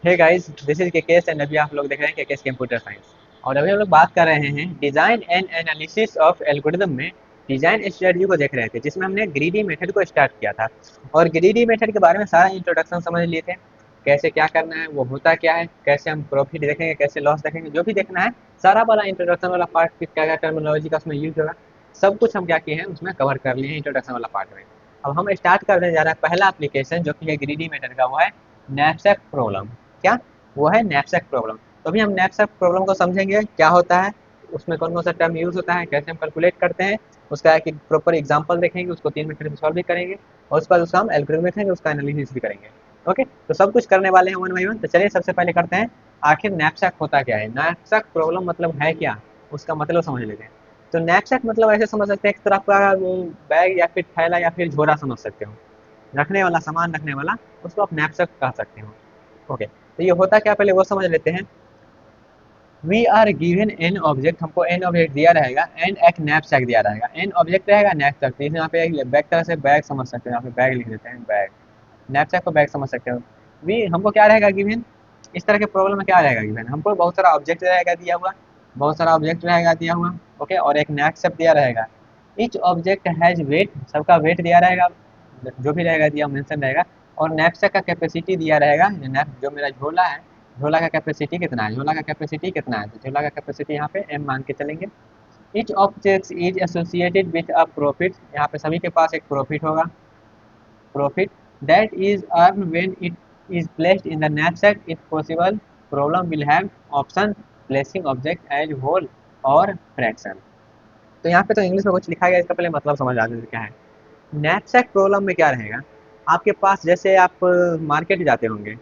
Hey guys, this is KKS and अभी आप लोग देख रहे हैं केकेएस कंप्यूटर साइंस। और अभी हम लोग बात कर रहे हैं design and analysis of algorithm में डिजाइन स्ट्रेटजी को देख रहे थे, जिसमें हमने ग्रीडी मेथड को स्टार्ट किया था। और ग्रीडी मेथड के बारे में सारा इंट्रोडक्शन समझ लिए थे, कैसे क्या करना है, वो होता क्या है, कैसे हम प्रॉफिट देखेंगे, कैसे लॉस देखेंगे, जो भी देखना है सारा वाला इंट्रोडक्शन वाला पार्ट, क्या क्या टर्मिनोलॉजी का उसमें यूज होगा, सब कुछ हम क्या किए हैं उसमें कवर कर लिए हैं इंट्रोडक्शन वाला पार्ट में। अब हम स्टार्ट करने जा रहे हैं पहला एप्लीकेशन जो कि है ग्रीडी मेथड का, वो है नैपसैक प्रॉब्लम। क्या? वो है नैपसैक प्रॉब्लम। तो अभी हम नैपसैक प्रॉब्लम को समझेंगे क्या होता है, उसमें कौन कौन सा टर्म यूज होता है, कैसे हम कैलकुलेट करते हैं, उसका एक प्रॉपर एग्जांपल देखेंगे, उसको 3 मिनट में सॉल्व भी करेंगे, और उसके बाद उसका हम एल्गोरिथम देखेंगे, उसका एनालिसिस भी करेंगे। ओके, तो सब कुछ करने वाले हैं वन बाई वन। तो चलिए सबसे पहले करते हैं, आखिर नैपसैक होता क्या है, नैपसैक प्रॉब्लम मतलब है क्या, उसका मतलब समझ लेते हैं। तो नैपसैक मतलब ऐसे समझ सकते हैं एक तरह का बैग या फिर थैला या फिर झोरा समझ सकते हो, रखने वाला, सामान रखने वाला, उसको आप नैपसैक कह सकते हो। ओके, तो ये होता क्या पहले वो समझ लेते हैं। We are given an object, हमको एन ऑब्जेक्ट दिया रहेगा एंड एक नैपसैक दिया रहेगा। एन ऑब्जेक्ट रहेगा, नैपसैक, तो यहाँ पे बैग तरह से बैग समझ सकते हैं, यहाँ पे बैग लिख देते हैं, बैग। नैपसैक को बैग समझ सकते हो। वी हमको क्या रहेगा गिवन, इस तरह के प्रॉब्लम में क्या रहेगा गिवन, हमको बहुत सारा ऑब्जेक्ट रहेगा दिया हुआ, बहुत सारा ऑब्जेक्ट रहेगा दिया हुआ। ओके, और एक नैपसैक दिया रहेगा। ईच ऑब्जेक्ट हैज वेट, सबका वेट दिया रहेगा, जो भी रहेगा दिया मेंशन रहेगा। और नैपसैक का कैपेसिटी दिया रहेगा, जो मेरा झोला है, झोला का कैपेसिटी कितना है, झोला का कैपेसिटी कितना है, तो झोला का कैपेसिटी यहाँ पे एम मान के चलेंगे। Each object is associated with a profit, यहाँ पे सभी के पास एक प्रॉफिट होगा, profit that is earned when it is placed in the knapsack. If possible, problem will have option placing object as whole और fraction। तो यहाँ पे तो इंग्लिश में कुछ लिखा गया, इसका पहले मतलब समझ आ जाए क्या है। नैपसैक प्रॉब्लम में क्या रहेगा, आपके पास जैसे आप मार्केट जाते होंगे,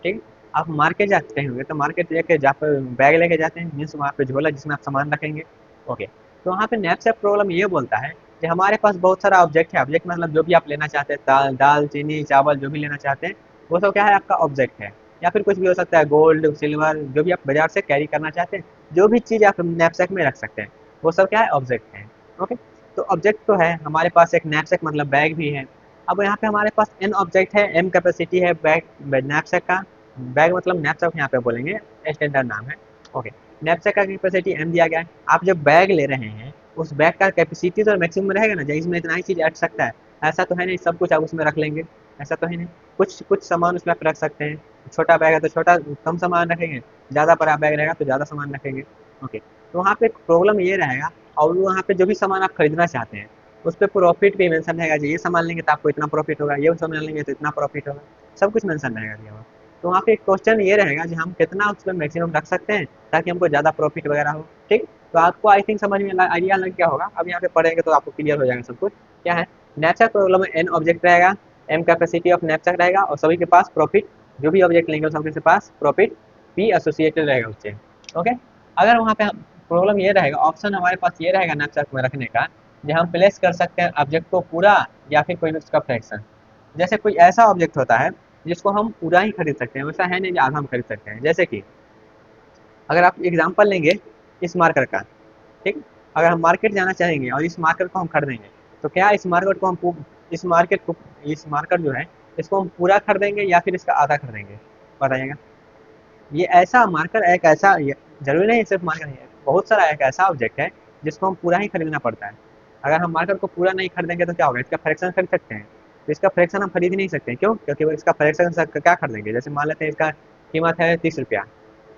ठीक, आप मार्केट जाते होंगे तो मार्केट लेके जहाँ पर बैग लेके जाते हैं, मीन्स वहाँ पे झोला जिसमें आप सामान रखेंगे। ओके, तो वहाँ पे नैपसैक प्रॉब्लम ये बोलता है कि हमारे पास बहुत सारा ऑब्जेक्ट है, ऑब्जेक्ट मतलब जो भी आप लेना चाहते हैं, दाल दाल चीनी चावल जो भी लेना चाहते हैं, वो सब क्या है आपका ऑब्जेक्ट है। या फिर कुछ भी हो सकता है, गोल्ड सिल्वर, जो भी आप बाजार से कैरी करना चाहते हैं, जो भी चीज़ आप नैपसैक में रख सकते हैं, वो सब क्या है ऑब्जेक्ट है। ओके, तो ऑब्जेक्ट तो है हमारे पास, एक नैपसैक मतलब बैग भी है। अब यहाँ पे हमारे पास एन ऑब्जेक्ट है, एम कैपेसिटी है बैग नैपसैक का, बैग मतलब नैपसैक यहाँ पे बोलेंगे, स्टैंडर्ड नाम है। ओके, नैपसैक का कैपेसिटी एम दिया गया है। आप जब बैग ले रहे हैं, उस बैग का कैपेसिटी तो मैक्सिमम रहेगा ना, इसमें इतना ही चीज़ अट सकता है, ऐसा तो है नहीं सब कुछ आप उसमें रख लेंगे, ऐसा तो है नहीं। कुछ कुछ सामान उसमें आप रख सकते हैं, छोटा बैग है तो छोटा कम सामान रखेंगे, ज़्यादा बड़ा बैग रहेगा तो ज़्यादा सामान रखेंगे। ओके, तो वहाँ पे प्रॉब्लम ये रहेगा, और वहाँ पे जो भी सामान आप खरीदना चाहते हैं उस पर प्रॉफिट भी मेंशन रहेगा जी, ये सामान लेंगे तो आपको इतना प्रॉफिट होगा, ये सामान लेंगे तो इतना प्रॉफिट होगा, सब कुछ मेंशन रहेगा दिया हुआ। तो वहाँ पे एक क्वेश्चन ये रहेगा कि हम कितना उस पर मैक्सिमम रख सकते हैं ताकि हमको ज़्यादा प्रॉफिट वगैरह हो। ठीक, तो आपको आई थिंक समझ में आइडिया लग गया होगा, अब यहाँ पे पढ़ेंगे तो आपको क्लियर हो जाएगा सब कुछ। क्या है नैपसैक प्रॉब्लम में, एन ऑब्जेक्ट रहेगा, एम कैपेसिटी ऑफ नैपसैक रहेगा, और सभी के पास प्रॉफिट, जो भी ऑब्जेक्ट लेंगे सबके पास प्रॉफिट पी एसोसिएटेड रहेगा उससे। ओके, अगर वहाँ पे प्रॉब्लम ये रहेगा, ऑप्शन हमारे पास ये रहेगा नैपसैक में रखने का, जो हम प्लेस कर सकते हैं ऑब्जेक्ट को पूरा या फिर कोई उसका फ्रैक्शन। जैसे कोई ऐसा ऑब्जेक्ट होता है जिसको हम पूरा ही खरीद सकते हैं, वैसा है नहीं कि आधा हम खरीद सकते हैं। जैसे कि अगर आप एग्जांपल लेंगे इस मार्कर का, ठीक, अगर हम मार्केट जाना चाहेंगे और इस मार्कर को हम खरीदेंगे, तो क्या इस मार्केट को हम इस मार्केट को इस मार्कर जो है इसको हम पूरा खरीदेंगे या फिर इसका आधा खरीदेंगे, बताइएगा। ये ऐसा मार्कर एक ऐसा जरूरी नहीं सिर्फ मार्कर ही है, बहुत सारा एक ऐसा ऑब्जेक्ट है जिसको हम पूरा ही खरीदना पड़ता है। अगर हम मार्कर को पूरा नहीं खरीदेंगे तो क्या होगा, इसका फ्रैक्शन खरीद सकते हैं, तो इसका फ्रैक्शन हम खरीद ही नहीं सकते, क्यों, क्योंकि वो इसका फ्रैक्शन क्या खरीदेंगे, जैसे मान लेते हैं इसका कीमत है 30 रुपया,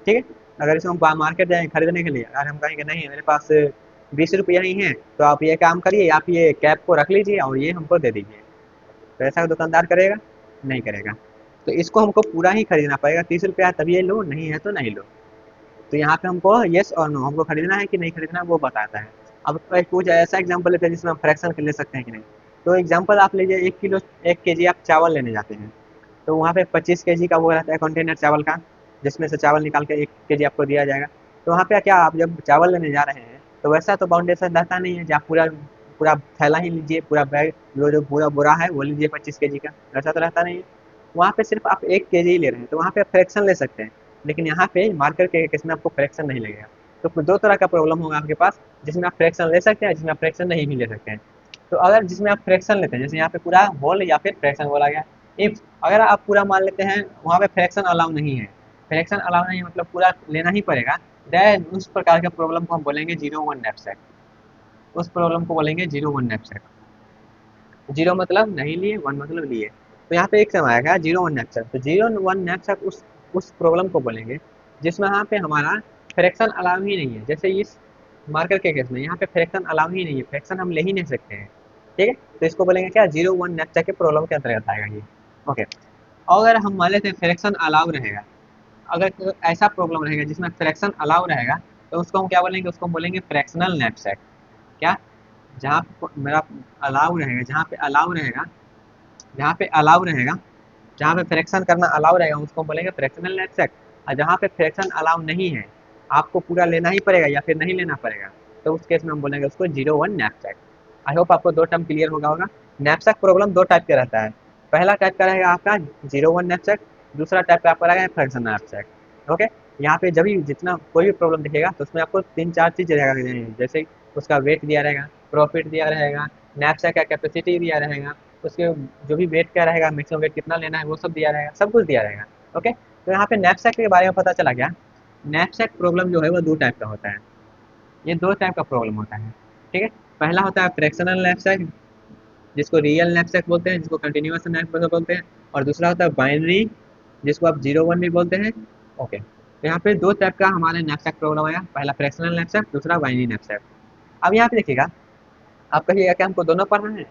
ठीक है। अगर इसको हम मार्केट जाएंगे खरीदने के लिए, अगर हम कहेंगे नहीं मेरे पास 20 रुपया ही है, तो आप ये काम करिए, आप ये कैप को रख लीजिए और ये हमको दे दीजिए, तो ऐसा दुकानदार करेगा, नहीं करेगा। तो इसको हमको पूरा ही खरीदना पड़ेगा, 30 रुपया है तभी ये लो, नहीं है तो नहीं लो। तो यहाँ पे हमको येस और नो, हमको खरीदना है कि नहीं खरीदना वो बताता है। अब कुछ ऐसा एग्जांपल लेते हैं जिसमें हम फ्रैक्शन ले सकते हैं कि नहीं। तो एग्जांपल आप लीजिए, 1 किलो 1 केजी आप चावल लेने जाते हैं, तो वहाँ पे 25 केजी का वो रहता है कंटेनर चावल का, जिसमें से चावल निकाल के 1 केजी आपको दिया जाएगा। तो वहाँ पे क्या, आप जब चावल लेने जा रहे हैं तो वैसा तो बाउंडेशन रहता नहीं है, जब आप पूरा पूरा थैला ही लीजिए, पूरा बैग, जो पूरा बुरा है वो लीजिए 25 केजी का, वैसा तो रहता नहीं है। वहाँ पे सिर्फ आप 1 केजी ही ले रहे हैं, तो वहाँ पे फ्रैक्शन ले सकते हैं, लेकिन यहाँ पे मार्कर के केस में आपको फ्रैक्शन नहीं लगेगा। तो दो तरह का प्रॉब्लम होगा आपके पास, जिसमें आप फ्रैक्शन ले सकते हैं, जिसमें आप फ्रैक्शन नहीं भी ले सकते हैं। तो अगर जिसमें आप फ्रैक्शन लेते हैं, जैसे यहाँ पे पूरा होल या फिर फ्रैक्शन बोला गया, इफ अगर आप पूरा मान लेते हैं, वहाँ पे फ्रैक्शन अलाउ नहीं है, फ्रैक्शन अलाउ नहीं है मतलब पूरा लेना ही पड़ेगा, देन उस प्रकार के प्रॉब्लम को हम बोलेंगे 0-1 नैपसैक। उस प्रॉब्लम को बोलेंगे 0-1 नैपसैक। 0 मतलब नहीं लिए, 1 मतलब लिए। तो यहाँ पे एक समय आएगा 0-1 नैपसैक। तो 0-1 नैपसैक उस प्रॉब्लम को बोलेंगे जिसमें यहाँ पे हमारा फ्रैक्शन अलाउ ही नहीं है। जैसे इस मार्कर के केस में यहाँ पे फ्रैक्शन अलाउ ही नहीं है, फ्रैक्शन हम ले ही नहीं सकते हैं। ठीक है, तो इसको बोलेंगे क्या, 0-1 नैपसैक के प्रॉब्लम के अंतर्गत आएगा ये। ओके, अगर हम मान लेते हैं फ्रैक्शन अलाउ रहेगा, अगर ऐसा प्रॉब्लम रहेगा जिसमें फ्रैक्शन अलाउ रहेगा, तो उसको हम क्या बोलेंगे, उसको हम बोलेंगे फ्रैक्शनल नैपसैक। क्या, जहाँ पे मेरा अलाउ रहेगा, जहाँ पे अलाउ रहेगा, जहाँ पे अलाउ रहेगा, जहाँ पे फ्रैक्शन करना अलाउ रहेगा उसको बोलेंगे फ्रैक्शनल नैपसैक। और जहाँ पे फ्रैक्शन अलाउ नहीं है, आपको पूरा लेना ही पड़ेगा या फिर नहीं लेना पड़ेगा, तो उस केस में हम बोलेंगे उसको 0-1 नैपसैक। आई होप आपको दो टर्म क्लियर होगा। नैपसैक प्रॉब्लम दो टाइप का रहता है। पहला टाइप का रहेगा आपका 0-1 नैपसैक, दूसरा टाइप का आपका रहेगा फ्रैक्शनल नैपसैक। ओके, यहाँ पे जब भी जितना कोई भी प्रॉब्लम दिखेगा तो उसमें आपको 3-4 चीज रहेगा, जैसे उसका वेट दिया रहेगा, प्रॉफिट दिया रहेगा, नैपसैक का कैपेसिटी दिया रहेगा, उसके जो भी वेट क्या रहेगा, मैक्सिमम वेट कितना लेना है वो सब दिया रहेगा, सब कुछ दिया रहेगा। ओके, तो यहाँ पे नैपसैक के बारे में पता चला गया। नैपसैक प्रॉब्लम जो है वो दो टाइप का होता है। ये दो टाइप का प्रॉब्लम होता है। ठीक है, पहला होता है फ्रैक्शनल नैपसैक, जिसको रियल नैपसैक बोलते हैं, जिसको कंटिन्यूअस नैपसैक बोलते हैं। और दूसरा होता है बाइनरी, जिसको आप 0-1 भी बोलते हैं। ओके, तो यहाँ पे दो टाइप का हमारे नैपसैक प्रॉब्लम आया, पहला फ्रैक्शनल नैपसैक, दूसरा बाइनरी नैपसैक। अब यहाँ पे देखिएगा, आप कहिएगा कि हमको दोनों पढ़ना है,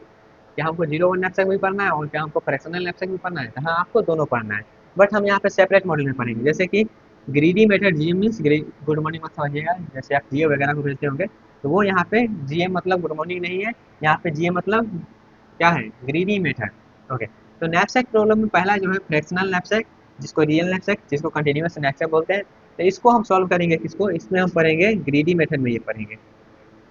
क्या हमको 0-1 नैपसैक भी पढ़ना है और क्या हमको फ्रैक्शनल नैपसैक भी पढ़ना है? तो हाँ, आपको दोनों पढ़ना है, बट हम यहाँ पे सेपरेट मॉडल में पढ़ेंगे। जैसे कि greedy method, GM means good morning मत समझिएगा, जैसे आप जीए वगैरह को भेजते होंगे, तो वो यहाँ पे जीएम मतलब गुड मॉर्निंग नहीं है, यहाँ पे जीएम मतलब क्या है, ग्रीडी मेथड। ओके, तो नैपसैक प्रॉब्लम में पहला जो है फ्रैक्शनल नैपसैक, जिसको रियल नैपसैक, जिसको कंटिन्यूअस नैपसैक बोलते हैं। तो इसको हम सॉल्व करेंगे, किसको, इसमें हम पढ़ेंगे ग्रीडी मेथड में, ये पढ़ेंगे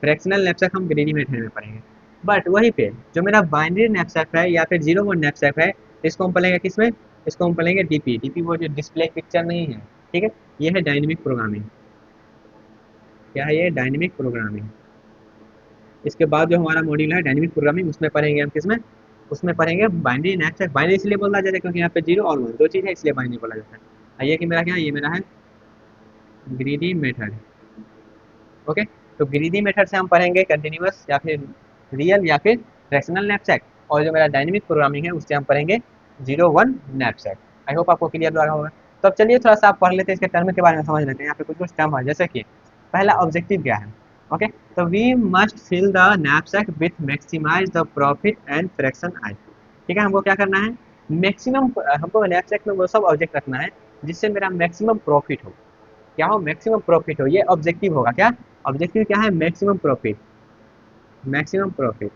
फ्रैक्शनल नैपसैक हम ग्रीडी मेथड में पढ़ेंगे। बट वहीं पे जो मेरा बाइनरी नैपसैक है या फिर 0-1 नैपसैक है, इसको हम पढ़ेंगे किसमें, इसको हम पढ़ेंगे डीपी। डीपी वो जो डिस्प्ले पिक्चर नहीं है, ठीक है, ये है डायनेमिक प्रोग्रामिंग। क्या है ये, डायनेमिक प्रोग्रामिंग। इसके बाद जो हमारा मॉड्यूल है डायनेमिक प्रोग्रामिंग, उसमें पढ़ेंगे हम किसमें, उसमें पढ़ेंगे बाइनरी नैपसैक। बाइनरी इसलिए बोला जाता है क्योंकि यहाँ पे 0 और 1 दो चीज़ है, इसलिए बाइनरी बोला जाता है। ये कि मेरा क्या है, ये मेरा है ग्रीडी मेथड। ओके, तो ग्रीडी मेथड से हम पढ़ेंगे कंटिन्यूअस या फिर रियल या फिर फ्रैक्शनल नैपसैक। और जो मेरा डायनेमिक प्रोग्रामिंग है उससे हम पढ़ेंगे 0-1 नैपसैक। आई होप आपको क्लियर लगा होगा। तो अब चलिए थोड़ा सा आप पढ़ लेते हैं, इसके टर्म के बारे में समझ लेते हैं। यहाँ पे कुछ कुछ टर्म है, जैसे कि पहला ऑब्जेक्टिव क्या है। ओके, तो we must fill the knapsack with maximise the profit and fraction I. ठीक है, हमको क्या करना है, मैक्सिमम, हमको नैपसैक में वो सब ऑब्जेक्ट रखना है जिससे मेरा मैक्सिमम प्रॉफिट हो। क्या हो, मैक्सिमम प्रॉफिट हो, ये ऑब्जेक्टिव होगा। क्या ऑब्जेक्टिव क्या है, मैक्सिमम प्रॉफिट। मैक्सिमम प्रॉफिट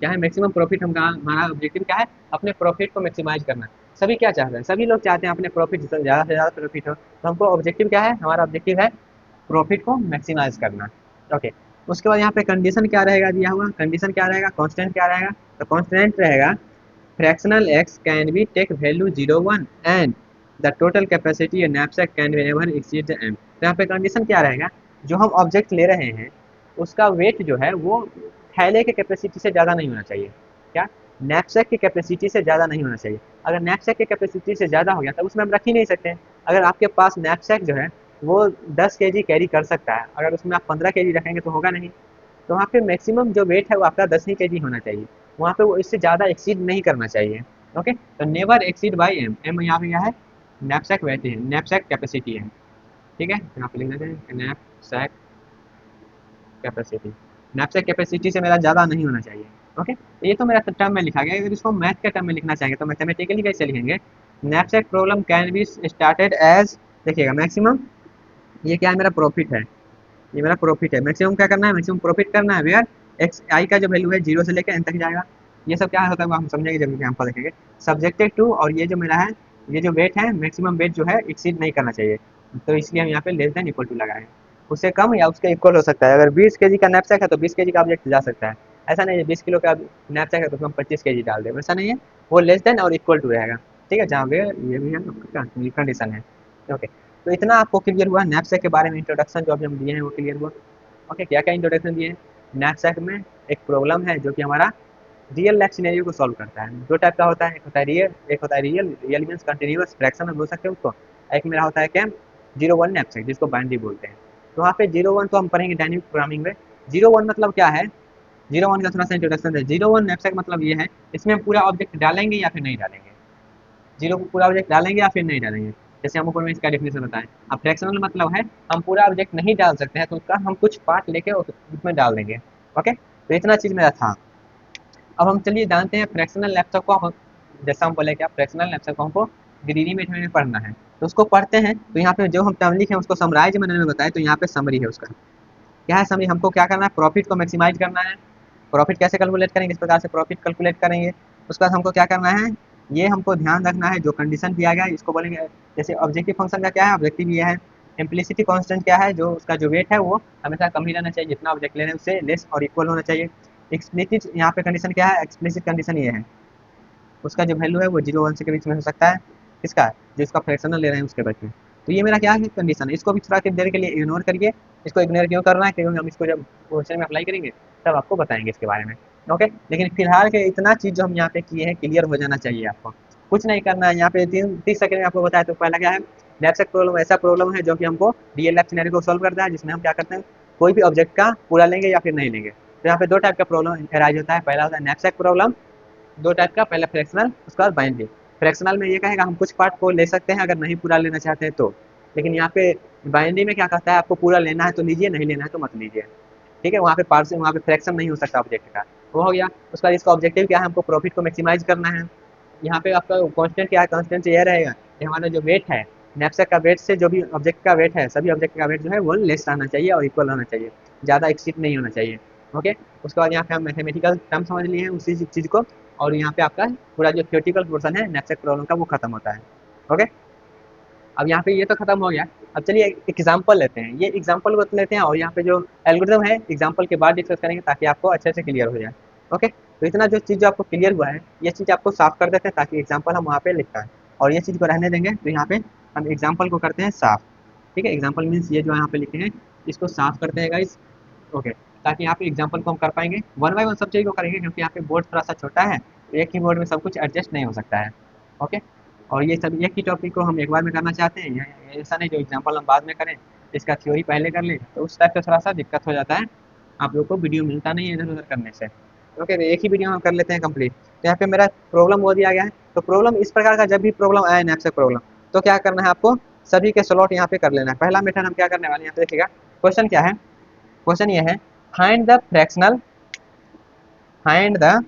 क्या है, मैक्सिमम प्रॉफिट। हम कहा हमारा ऑब्जेक्टिव क्या है, अपने प्रॉफिट को मैक्सिमाइज करना। सभी क्या चाहते हैं, सभी लोग चाहते हैं अपने प्रॉफिट ज़्यादा से ज़्यादा प्रॉफिट हो। तो हमको ऑब्जेक्टिव क्या है, हमारा ऑब्जेक्टिव है प्रॉफिट को मैक्सिमाइज करना। ओके, उसके बाद यहाँ पे कंडीशन क्या रहेगा दिया हुआ, कंडीशन क्या रहेगा, कॉन्स्टेंट क्या रहेगा, तो कॉन्स्टेंट रहेगा fractional x can be take value 0-1 and the total capacity knapsack can be never exceed the M. तो यहाँ पे कंडीशन क्या रहेगा, जो हम ऑब्जेक्ट ले रहे हैं उसका वेट जो है वो थैले के कैपेसिटी से ज़्यादा नहीं होना चाहिए। क्या, नैपसैक की कैपेसिटी से ज़्यादा नहीं होना चाहिए। अगर नैपसैक की कैपेसिटी से ज़्यादा हो गया तब उसमें हम रख ही नहीं सकते हैं। अगर आपके पास नैपसैक जो है वो 10 केजी कैरी कर सकता है, अगर उसमें आप 15 केजी रखेंगे तो होगा नहीं। तो वहाँ पे मैक्सिमम जो वेट है वो आपका 10 ही केजी होना चाहिए, वहाँ पे वो इससे ज़्यादा एक्सीड नहीं करना चाहिए। ओके, तो never exceed by M. M यहाँ पे क्या है, नैपसैक वेट है, नैपसैक कैपेसिटी है। ठीक है, यहाँ पे लिख देते हैं नैपसैक कैपेसिटी। नैपसैक कैपेसिटी से मेरा ज़्यादा नहीं होना चाहिए। ओके, तो ये तो मेरा टर्म में लिखा गया। अगर इसको मैथ के टर्म में लिखना चाहेंगे तो मैथमेटिकली कैसे लिखेंगे, knapsack problem can be started as, देखिएगा मैक्सिमम, ये क्या है, मेरा प्रॉफिट है, ये मेरा प्रॉफिट है। मैक्सिमम क्या करना है, मैक्सिमम प्रॉफिट करना है वेयर एक्स आई का जो वैल्यू है 0 से लेकर एन तक जाएगा। ये सब क्या होता है वो हम समझेंगे जब एग्जाम्पल देखेंगे। सब्जेक्टेड टू, और ये जो मेरा है, ये जो वेट है मैक्सिमम वेट जो है एक्सीड नहीं करना चाहिए, तो इसलिए हम यहाँ पे लेस देन इक्वल टू लगाए। उससे कम या उसके इक्वल हो सकता है। अगर 20 केजी का नैपसैक है तो 20 केजी का ऑब्जेक्ट जा सकता है। ऐसा नहीं है 20 किलो का नैपसैक है तो उसमें हम 25 केजी डाल दें, वैसा नहीं है। वो लेस देन और इक्वल टू रहेगा। ठीक है, जहाँ पे ये भी है कंडीशन है। ओके, तो इतना आपको क्लियर हुआ नैपसैक के बारे में, इंट्रोडक्शन जो अभी हम दिए हैं वो क्लियर हुआ। ओके, क्या क्या इंट्रोडक्शन दिए हैं। नैपसैक में एक प्रॉब्लम है जो कि हमारा रियल लाइफ सिनेरियो को सॉल्व करता है। दो टाइप का होता है, एक होता है रियल, एक होता है रियल मीन्स कंटिन्यूअस फ्रैक्शन में बोल सकते हैं उसको। एक मेरा होता है क्या, 0 1 नैपसेक जिसको बाइनरी बोलते हैं। तो वहाँ पे 0 1 तो हम पढ़ेंगे डायनेमिक प्रोग्रामिंग में। 0 1 मतलब क्या है, 0 1 का थोड़ा सा इंट्रोडक्शन है। 0 1 नैपसेक मतलब ये है, इसमें हम पूरा ऑब्जेक्ट डालेंगे या फिर नहीं डालेंगे, जीरो को पूरा ऑब्जेक्ट डालेंगे या फिर नहीं डालेंगे। जैसे हम ऊपर में इसका डेफिनेशन बताएं। अब फ्रैक्शनल मतलब है हम पूरा ऑब्जेक्ट नहीं डाल सकते हैं तो उसका हम कुछ पार्ट लेके उसमें डाल देंगे। ओके, तो इतना चीज़ मेरा था। अब हम चलिए जानते हैं फ्रैक्शनल लैपटॉप को हम, जैसा हम बोले क्या फ्रैक्शनल लैपटॉप को हमको ग्रीडी मेथड में पढ़ना है, तो उसको पढ़ते हैं। तो यहाँ पे जो हम टर्म लिखे हैं उसको समराइज मैंने बताया, तो यहाँ पे समरी है उसका। क्या है समरी, हमको क्या करना है, प्रॉफिट को मैक्सिमाइज करना है। प्रॉफिट कैसे कैलकुलेट करेंगे, इस प्रकार से प्रॉफिट कैलकुलेट करेंगे। उसके बाद हमको क्या करना है, ये हमको ध्यान रखना है जो कंडीशन दिया गया है इसको बोलेंगे। जैसे ऑब्जेक्टिव फंक्शन का क्या है, ऑब्जेक्टिव ये है। इम्प्लिसिटी कांस्टेंट क्या है, जो उसका जो वेट है वो हमेशा कम ही रहना चाहिए, जितना ऑब्जेक्ट ले रहे हैं उससे लेस और इक्वल होना चाहिए। एक्सप्लिसिट यहाँ पे कंडीशन क्या है, एक्सप्लिसिट कंडीशन ये है, उसका जो वैल्यू है वो 0 1 से के बीच में हो सकता है। किसका, जो इसका फ्रैक्शनल ले रहे हैं उसके बीच में। तो ये मेरा क्या है कंडीशन है, इसको भी थोड़ा देर के लिए इग्नोर करिए। इसको इग्नोर क्यों करना है, क्योंकि हम इसको जब क्वेश्चन में अप्लाई करेंगे तब आपको बताएंगे इसके बारे में। ओके, लेकिन फिलहाल के इतना चीज़ जो हम यहाँ पे किए हैं क्लियर हो जाना चाहिए आपको। कुछ नहीं करना है यहाँ पे, 30 सेकंड में आपको बताया। तो पहला क्या है, लैपसेक प्रॉब्लम ऐसा प्रॉब्लम है जो कि हमको रियल लाइफ सिनेरियो को सॉल्व करता है, जिसमें हम क्या करते हैं, कोई भी ऑब्जेक्ट का पूरा लेंगे या फिर नहीं लेंगे। तो यहाँ पे दो टाइप का प्रॉब्लम अराइज होता है। पहला होता है नैपसेक प्रॉब्लम, दो टाइप का, पहला फ्रैक्शनल उसके बाद बाइनरी। फ्रैक्शनल में ये कहेगा हम कुछ पार्ट को ले सकते हैं अगर नहीं पूरा लेना चाहते हैं तो, लेकिन यहाँ पे बाइनरी में क्या कहता है, आपको पूरा लेना है तो लीजिए, नहीं लेना है तो मत लीजिए। ठीक है, वहाँ पे पार्ट से वहाँ पे फ्रैक्शन नहीं हो सकता ऑब्जेक्ट का, वो हो गया। उसका इसका ऑब्जेक्टिव क्या है, हमको प्रॉफिट को मैक्सिमाइज करना है। यहाँ पे आपका कांस्टेंट क्या है, कांस्टेंट ये रहेगा कि हमारा जो वेट है, नैपसेक का वेट से जो भी ऑब्जेक्ट का वेट है, सभी ऑब्जेक्ट का वेट जो है वो लेस रहना चाहिए और इक्वल होना चाहिए, ज़्यादा एक्सीड नहीं होना चाहिए। ओके, उसके बाद यहाँ पे हम मैथमेटिकल टर्म समझ लिए हैं उसी चीज़ को, और यहाँ पे आपका पूरा जो थियोरेटिकल पोर्शन है नैपसेक प्रॉब्लम का वो खत्म होता है। ओके, अब यहाँ पे ये तो खत्म हो गया। अब चलिए एक एग्जाम्पल लेते हैं, ये एग्जाम्पल को लेते हैं और यहाँ पे जो एल्गोरिथम है एग्जाम्पल के बाद डिस्कस करेंगे ताकि आपको अच्छे से क्लियर हो जाए। ओके, तो इतना जो चीज़ जो आपको क्लियर हुआ है ये चीज़ आपको साफ कर देते हैं ताकि एग्जाम्पल हम वहाँ पे लिख पाएँ, और ये चीज़ को रहने देंगे। तो यहाँ पे हम एग्जाम्पल को करते हैं साफ। ठीक है, एग्जाम्पल मीन्स ये जो यहाँ पे लिखे हैं इसको साफ करते हैं गाइस। ओके, ताकि यहाँ पे एग्जाम्पल को हम कर पाएंगे, वन बाय वन सब चीज़ को करेंगे क्योंकि यहाँ पे बोर्ड थोड़ा सा छोटा है, तो एक ही बोर्ड में सब कुछ एडजस्ट नहीं हो सकता है। ओके, और ये सब एक ही टॉपिक को हम एक बार में करना चाहते हैं, ऐसा नहीं जो एग्जाम्पल हम बाद में करें, इसका थ्योरी पहले कर लें, तो उस टाइप का थोड़ा सा दिक्कत हो जाता है, आप लोग को वीडियो मिलता नहीं है इधर उधर करने से। ओके, तो एक ही वीडियो में कर लेते हैं कंप्लीट। तो यहाँ पे मेरा प्रॉब्लम वो दिया गया है। तो प्रॉब्लम इस प्रकार का, जब भी प्रॉब्लम आए नैप से प्रॉब्लम, तो क्या करना है आपको, सभी के स्लॉट यहाँ पे कर लेना है। पहला मेथड हम क्या करने वाले हैं, यहाँ पे देखिएगा क्वेश्चन क्या है, क्वेश्चन ये है, find the fractional, find the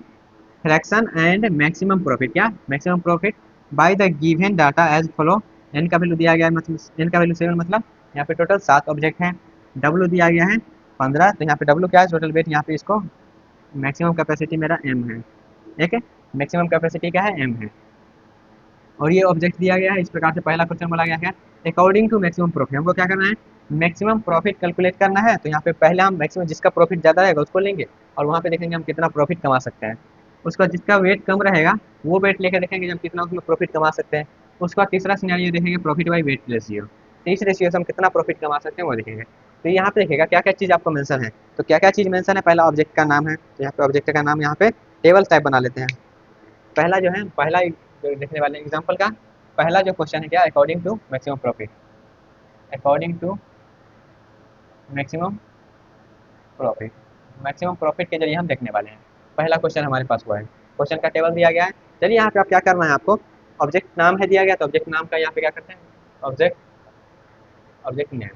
fraction and maximum profit, क्या maximum profit by the given data as follow. N का वैल्यू दिया गया है, मतलब एन का वैल्यू 7, मतलब यहाँ पे टोटल 7 ऑब्जेक्ट हैं। डब्ल्यू दिया गया है 15, तो यहाँ पे डब्ल्यू क्या है, टोटल वेट, यहाँ पे इसको मैक्सिमम कैपेसिटी मेरा एम है। ठीक है, मैक्सिमम कैपेसिटी क्या है, एम है। और ये ऑब्जेक्ट दिया गया है इस प्रकार से। पहला क्वेश्चन बोला गया है अकॉर्डिंग टू मैक्सिमम प्रॉफिट, हमको क्या करना है, मैक्सिमम प्रॉफिट कैलकुलेट करना है। तो यहाँ पे पहले हम मैक्सिमम जिसका प्रॉफिट ज़्यादा रहेगा उसको लेंगे और वहाँ पे देखेंगे हम कितना प्रॉफिट कमा सकते हैं। उसका जिसका वेट कम रहेगा वो वेट लेकर देखेंगे हम कितना उसमें प्रॉफिट कमा सकते हैं। उसका तीसरा सिनेरियो देखेंगे प्रॉफिट बाई वेट रेशियो, तो इस रेशियो से हम कितना प्रॉफिट कमा सकते हैं वो देखेंगे। तो यहाँ पे देखेगा क्या क्या चीज़ आपको मेंशन है। तो क्या क्या चीज़ मेंशन है, पहला ऑब्जेक्ट का नाम है, तो यहाँ पे ऑब्जेक्ट का नाम यहाँ पे टेबल टाइप बना लेते हैं। पहला जो है, पहला जो देखने वाले एग्जाम्पल का पहला जो क्वेश्चन है क्या, according to maximum profit, according to maximum profit, maximum profit के जरिए हम देखने वाले हैं। पहला क्वेश्चन हमारे पास हुआ है, क्वेश्चन का टेबल दिया गया है। चलिए यहाँ पे आप क्या करना है, आपको ऑब्जेक्ट नाम है दिया गया, तो ऑब्जेक्ट नाम का यहाँ पे क्या करते हैं, ऑब्जेक्ट, ऑब्जेक्ट नेम,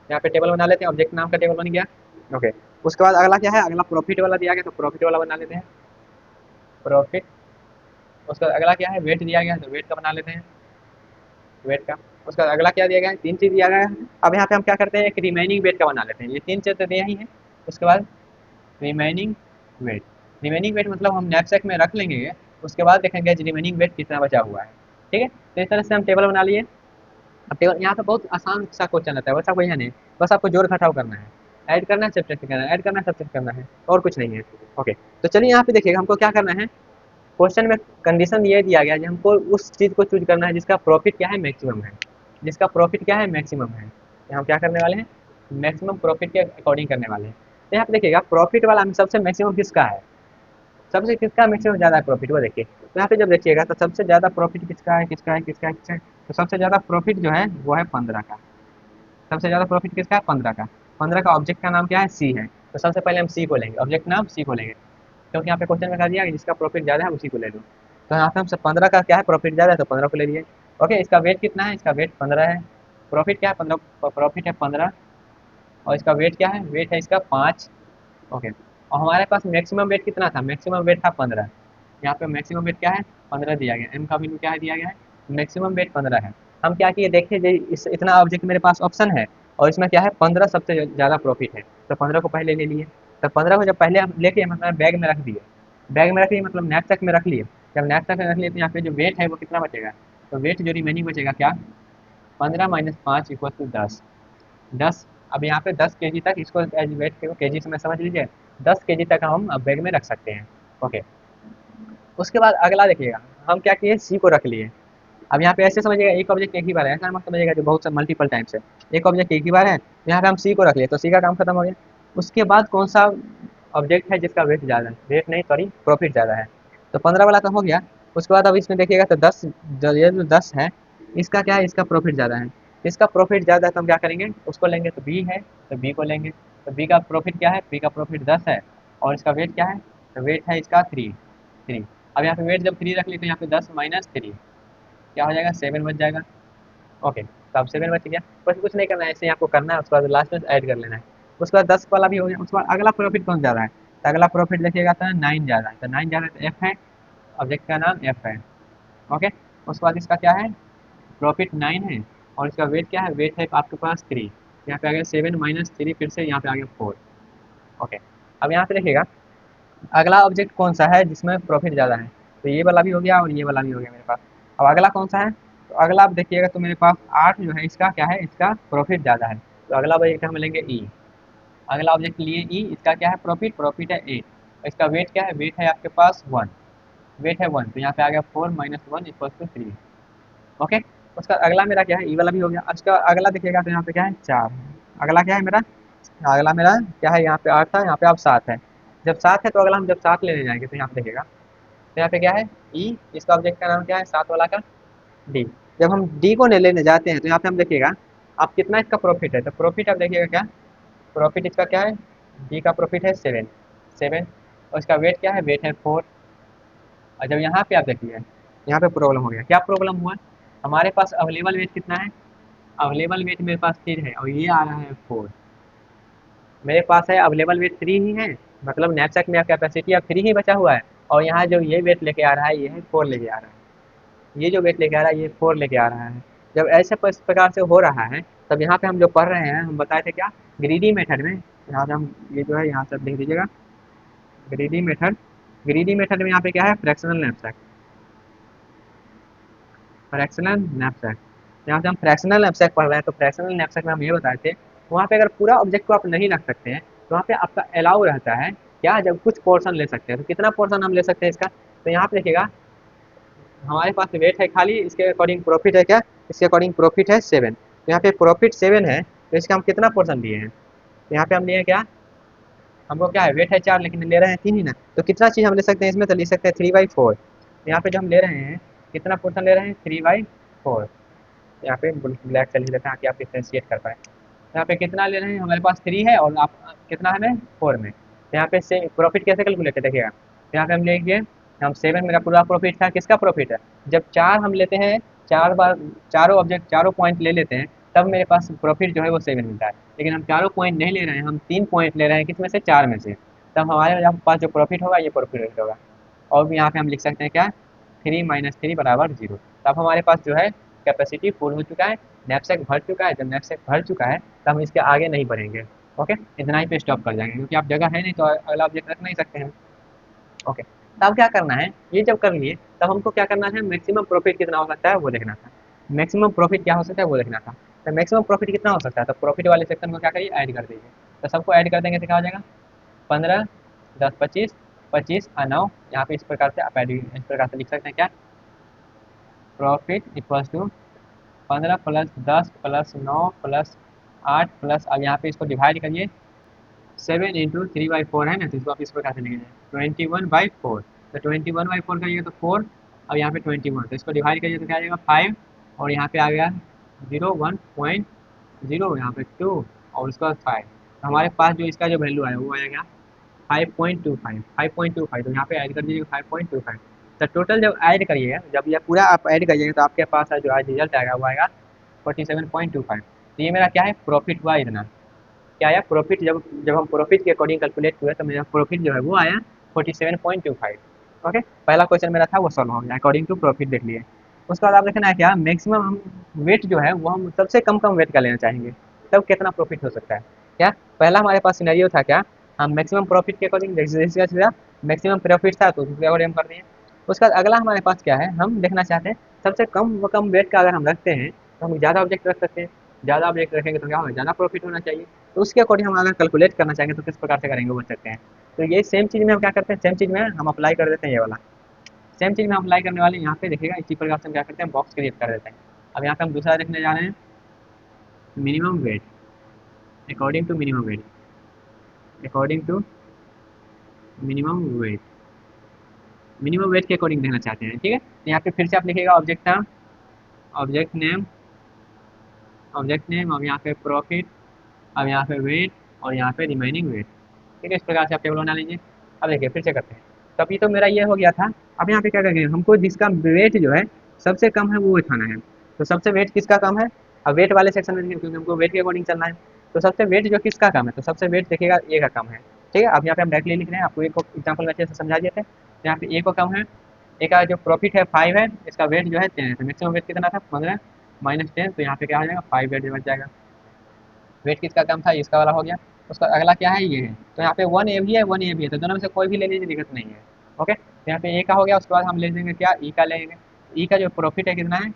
यहाँ पे टेबल बना लेते हैं, ऑब्जेक्ट नाम का टेबल बन गया। ओके, उसके बाद अगला क्या है, अगला प्रॉफिट वाला दिया गया, तो प्रॉफिट वाला बना लेते हैं, प्रॉफिट। उसका अगला क्या है, वेट दिया गया है, तो वेट का बना लेते हैं, वेट का। उसका अगला क्या दिया गया है, 3 चीज़ दिया गया है। अब यहाँ पे हम क्या करते हैं, एक रिमेनिंग वेट का बना लेते हैं, ये 3 चीज़ तो दिया ही है। उसके बाद रिमेनिंग वेट, रिमेनिंग वेट मतलब हम नैपसेक में रख लेंगे, उसके बाद देखेंगे रिमेनिंग वेट कितना बचा हुआ है। ठीक है, तो इस तरह से हम टेबल बना लिए। अब टेबल यहाँ पे बहुत आसान सा क्वेश्चन रहता है, वैसा कोई है नहीं, बस आपको जोड़ घटाव करना है, ऐड करना है, सब्ट्रैक्ट करना है, ऐड करना है, सब्ट्रैक्ट करना है, और कुछ नहीं है। ओके, तो चलिए यहाँ पे देखिएगा हमको क्या करना है, क्वेश्चन में कंडीशन ये दिया गया है हमको उस चीज़ को चूज करना है जिसका प्रॉफिट क्या है, मैक्सिमम है, जिसका प्रॉफिट क्या है, मैक्सिमम है। तो हम क्या करने वाले हैं, मैक्सिमम प्रॉफिट के अकॉर्डिंग करने वाले हैं। तो यहाँ पे देखिएगा प्रॉफिट वाला में सबसे मैक्सिमम किसका है, सबसे किसका मैक्सिमम ज़्यादा है प्रॉफिट वो देखिए। तो यहाँ पे जब देखिएगा तो सबसे ज़्यादा प्रॉफिट किसका है, किसका है, किसका है, किसका है। तो सबसे ज़्यादा प्रॉफिट जो है वो है 15 का। सबसे ज़्यादा प्रॉफिट किसका है, 15 का। 15 का ऑब्जेक्ट का नाम क्या है, सी है। तो सबसे पहले हम सी को लेंगे, ऑब्जेक्ट नाम सी को लेंगे, क्योंकि यहाँ पे क्वेश्चन में कहा दिया कि जिसका प्रॉफिट ज़्यादा है उसी को ले लो। तो यहाँ पे हम 15 का क्या है प्रॉफिट ज़्यादा है, तो 15 को ले लिए। ओके, इसका वेट कितना है, इसका वेट 15 है। प्रॉफिट क्या है, 15, प्रॉफिट है 15। और इसका वेट क्या है, वेट है इसका 5। ओके, और हमारे पास मैक्सिमम वेट कितना था, मैक्सिमम वेट था 15। यहाँ पे मैक्सिमम वेट क्या है, 15 दिया गया, एम का वैल्यू क्या है दिया गया है, मैक्सिमम वेट 15 है। हम क्या किए, देखिए इस इतना ऑब्जेक्ट मेरे पास ऑप्शन है, और इसमें क्या है 15 सबसे ज़्यादा प्रॉफिट है, तो 15 को पहले ले लिए। तो 15 को जब पहले हम लेके मतलब बैग में रख दिए, बैग में रख लिए मतलब नैपसैक में रख लिए। जब नैपसैक में रख लिए तो यहाँ पे जो वेट है वो कितना बचेगा, तो वेट जो रिमेनिंग बचेगा क्या, 15 माइनस 5 इक्वल टू 10। 10, अब यहाँ पे 10 केजी तक इसको एज वेट केजी से मैं समझ लीजिए, 10 केजी तक हम अब बैग में रख सकते हैं। ओके, उसके बाद अगला देखिएगा, हम क्या किए, सी को रख लिए। अब यहाँ पे ऐसे समझिएगा एक ऑब्जेक्ट एक ही बार है, ऐसा मत समझिएगा जो बहुत सा मल्टीपल टाइम्स है। एक ऑब्जेक्ट एक ही बार है, तो यहाँ पे हम सी को रख लिए, तो सी का काम खत्म हो गया। उसके बाद कौन सा ऑब्जेक्ट है जिसका वेट ज़्यादा है, वेट नहीं सॉरी प्रॉफिट ज़्यादा है, तो 15 वाला तो हो गया। उसके बाद अब इसमें देखिएगा तो 10, ये जो 10 है इसका क्या है, इसका प्रॉफिट ज़्यादा है। इसका प्रॉफिट ज़्यादा है तो हम क्या करेंगे, उसको लेंगे, तो बी है तो बी को लेंगे। तो बी का प्रॉफिट क्या है, बी का प्रॉफिट 10 है, और इसका वेट क्या है, तो वेट है इसका 3। अब यहाँ पे वेट जब 3 रख लिए तो यहाँ पे 10 माइनस 3 क्या हो जाएगा, 7 बच जाएगा। ओके, तो अब 7 बच गया, बस कुछ नहीं करना है, ऐसे ही आपको करना है, उसके बाद लास्ट में ऐड कर लेना है। उसके बाद 10 वाला भी हो गया। उसके बाद अगला प्रॉफिट कौन ज़्यादा है, तो अगला प्रॉफिट देखिएगा तो 9 ज़्यादा है, तो 9 ज़्यादा है तो एफ है, ऑब्जेक्ट का नाम एफ है। ओके, उसके बाद इसका क्या है, प्रॉफिट 9 है, और इसका वेट क्या है, वेट है आपके पास 3। यहाँ पे आ गया 7 माइनस 3, फिर से यहाँ पे आ गया 4। ओके, अब यहाँ पे देखिएगा अगला ऑब्जेक्ट कौन सा है जिसमें प्रॉफिट ज़्यादा है, तो ये वाला भी हो गया और ये वाला भी हो गया मेरे पास। अब अगला कौन सा है, तो अगला आप देखिएगा तो मेरे पास 8 जो है इसका क्या है, इसका प्रॉफिट ज़्यादा है, तो अगला ऑब्जेक्ट हम लेंगे ई। अगला ऑब्जेक्ट लिए ई, इसका क्या है प्रॉफिट, प्रॉफिट है 8। इसका वेट क्या है, वेट है आपके पास 1, वेट है 1, तो यहाँ पे आ गया 4 माइनस 1 इक्वल टू 3। ओके, उसका अगला मेरा क्या है, ई वाला भी हो गया। उसका अगला देखिएगा तो यहाँ पे क्या है 4। अगला क्या है मेरा, अगला मेरा क्या है, यहाँ पे 8 था, यहाँ पे अब 7 है। जब 7 है तो अगला हम जब 7 लेने जाएंगे तो यहाँ पे देखिएगा, तो यहाँ पे क्या है ई, इसका ऑब्जेक्ट का नाम क्या है 7 वाला का, डी। जब हम डी को लेने जाते हैं तो यहाँ पे हम देखिएगा आप कितना इसका प्रॉफिट है, तो प्रॉफिट आप देखिएगा क्या, प्रॉफिट इसका क्या है, डी का प्रॉफिट है 7। और इसका वेट क्या है, वेट है 4। और जब यहाँ पे आप देखिए, यहाँ पे प्रॉब्लम हो गया, क्या प्रॉब्लम हुआ, हमारे पास अवेलेबल वेट कितना है, अवेलेबल वेट मेरे पास 3 है, और ये आ रहा है 4। मेरे पास है अवेलेबल वेट 3 ही है, मतलब नैपसैक में कैपेसिटी अब 3 ही बचा हुआ है, और यहाँ जो ये वेट लेके आ रहा है ये है 4 लेके आ रहा है, ये जो वेट लेके आ रहा है ये 4 लेके आ रहा है। जब ऐसे इस प्रकार से हो रहा है, तब यहाँ पे हम जो पढ़ रहे हैं, हम बताए थे क्या, ग्रीडी मेथड में, यहाँ पे हम ये जो है यहाँ से लिख दीजिएगा, ग्रीडी मेथड। ग्रीडी मेथड में यहाँ पे क्या है, फ्रैक्शनल नैपसैक, फ्रैक्शनल नैपसैक। यहाँ से हम फ्रैक्शनल नैपसैक पढ़ रहे हैं, तो फ्रैक्शनल नैपसैक में हम ये बताए थे, वहाँ पे अगर पूरा ऑब्जेक्ट को आप नहीं रख सकते हैं तो वहाँ पे आपका अलाउ रहता है क्या, जब कुछ पोर्शन ले सकते हैं, तो कितना पोर्शन हम ले सकते हैं इसका, तो यहाँ पे देखिएगा हमारे पास वेट है खाली, इसके अकॉर्डिंग प्रॉफिट है क्या, इसके अकॉर्डिंग प्रॉफिट है 7। तो यहाँ पे प्रॉफिट 7 है, तो इसका हम कितना पोर्शन लिए हैं, तो यहाँ पे हम लिए क्या, हमको क्या है वेट है 4 लेकिन ले रहे हैं 3 ही ना, तो कितना चीज़ हम ले सकते हैं इसमें, तो ले सकते हैं 3/4। यहाँ पे जो हम ले रहे हैं कितना पोर्शन ले रहे हैं, 3/4। यहाँ पे ब्लैक से लिख देते हैं ताकि आप डिफ्रेंशिएट कर पाए। यहाँ पे कितना ले रहे हैं, हमारे पास 3 है, और आप कितना हमें 4 में, तो यहाँ पे से प्रॉफिट कैसे कैलकुलेट है देखिएगा, तो यहाँ पे हम लेंगे, हम 7 मेरा पूरा प्रॉफिट था, किसका प्रॉफिट है, जब 4 हम लेते हैं, 4 बार चारों ऑब्जेक्ट चारों पॉइंट ले लेते हैं, तब मेरे पास प्रॉफिट जो है वो 7 मिलता है। लेकिन हम चारों पॉइंट नहीं ले रहे हैं, हम 3 पॉइंट ले रहे हैं, किसमें से, 4 में से, तब हमारे यहाँ पास जो प्रॉफिट होगा ये प्रॉफिट होगा। और यहाँ पे हम लिख सकते हैं क्या, 3 माइनस 3 बराबर 0। तब हमारे पास जो है कैपेसिटी फुल हो चुका है, नैपसैक भर चुका है। जब नैपसैक भर चुका है तब हम इसके आगे नहीं बढ़ेंगे। ओके, इतना ही पे स्टॉप कर जाएंगे, क्योंकि आप जगह है नहीं तो अगला ऑब्जेक्ट रख नहीं सकते हैं। ओके, तब क्या करना है, ये जब कर लिए तब हमको क्या करना है, मैक्सिमम प्रॉफिट कितना हो सकता है वो देखना था। मैक्सिमम प्रॉफिट क्या हो सकता है वो देखना था, तो मैक्सिमम प्रॉफिट कितना हो सकता है, तो प्रॉफिट वाले सेक्शन को क्या करिए, ऐड कर दीजिए। तो सबको ऐड कर देंगे तो क्या हो जाएगा, 15, 10, 25, 25 और 9। यहाँ पे इस प्रकार से आप ऐड इस प्रकार से लिख सकते हैं क्या, profit equals to 15 plus 10 plus 9 plus 8 plus, अब यहाँ पे इसको डिवाइड करिए 7 × 3/4 है ना, तो इसको आप इस प्रकार से लिखेंगे 21/4। तो 21/4 करिए तो 4 और यहाँ पे 21, तो इसको डिवाइड करिए तो क्या आ जाएगा 5 और यहाँ पे आ गया 1.0 यहाँ पे 2 और उसके बाद 5। तो हमारे पास जो इसका जो वैल्यू आया वो आएगा 5.25 तो यहाँ पे ऐड कर दीजिएगा 5.25। तो टोटल जब ऐड करिएगा, जब ये पूरा आप ऐड करिएगा तो आपके पास जो आज रिजल्ट आएगा वो आएगा 47.25। तो ये मेरा क्या है, प्रॉफिट हुआ इतना। क्या आया प्रॉफिट, जब जब हम प्रॉफिट के अकॉर्डिंग कैलकुलेट हुए तो मेरा प्रॉफिट जो है वो आया 47.25। ओके, पहला क्वेश्चन मेरा था वो सॉल्व हो गया अकॉर्डिंग टू प्रॉफिट देख लिए। उसके बाद आप देखना है क्या मैक्सिमम हम वेट जो है वो हम सबसे कम कम वेट का लेना चाहेंगे, तब कितना प्रॉफिट हो सकता है। क्या पहला हमारे पास सिनेरियो था, क्या हम मैक्सिमम प्रॉफिट के अकॉर्डिंग मैक्सिमम प्रॉफिट था तो उसके अकॉर्डिंग हम कर दिए। उसके बाद अगला हमारे पास क्या है, हम देखना चाहते हैं सबसे कम व कम वेट का अगर हम रखते हैं तो हम ज़्यादा ऑब्जेक्ट रख सकते हैं, ज़्यादा ऑब्जेक्ट रखेंगे तो क्या होगा, ज़्यादा प्रॉफिट होना चाहिए। तो उसके अकॉर्डिंग हम अगर कैलकुलेट करना चाहेंगे तो किस प्रकार से करेंगे वो सकते हैं। तो ये सेम चीज़ में हम क्या करते हैं, सेम चीज़ में हम अप्लाई कर देते हैं ये वाला। सेम चीज़ में हम अप्लाई करने वाले यहाँ पे देखिएगा इसी प्रकार से हम क्या करते हैं बॉक्स क्रिएट कर देते हैं। अब यहाँ पे हम दूसरा देखने जा रहे हैं minimum weight according to minimum weight, according to minimum weight, minimum weight के अकॉर्डिंग देखना चाहते हैं। ठीक है, तो यहाँ पे फिर से आप लिखिएगा ऑब्जेक्ट नाम, ऑब्जेक्ट नेम, ऑब्जेक्ट नेम, अब यहाँ पे प्रॉफिट, अब यहाँ पे वेट और यहाँ पे रिमेनिंग वेट। ठीक है, इस प्रकार से आप टेबल बना लीजिए। अब देखिए फिर से करते हैं। तो अभी तो मेरा ये हो गया था। अब यहाँ पे क्या करेंगे, हमको जिसका वेट जो है सबसे कम है वो उठाना है। तो सबसे वेट किसका कम है, अब वेट वाले सेक्शन में देखिए क्योंकि हमको वेट के अकॉर्डिंग चलना है। तो सबसे वेट जो किसका कम है, तो सबसे वेट देखिएगा ए का कम है। ठीक है, अब यहाँ पे हम डायरेक्टली लिख रहे हैं, आपको एक एग्जाम्पल में अच्छे से समझा दिए थे। तो यहाँ पे ए को कम है, ए का जो प्रॉफिट है 5 है, इसका वेट जो है 10 है। तो मैक्सिमम वेट कितना था 15 -10, तो यहाँ पे क्या हो जाएगा 5 वेट बच जाएगा। वेट किसका कम था, इसका वाला हो गया। उसका अगला क्या है, ये है। तो यहाँ पे 1 ए भी है 1 ए भी है, तो दोनों में से कोई भी ले लीजिए, दिक्कत नहीं है। ओके, तो यहाँ पे ए का हो गया। उसके बाद हम ले लेंगे क्या, ई का लेंगे। ई का जो प्रॉफिट है कितना है,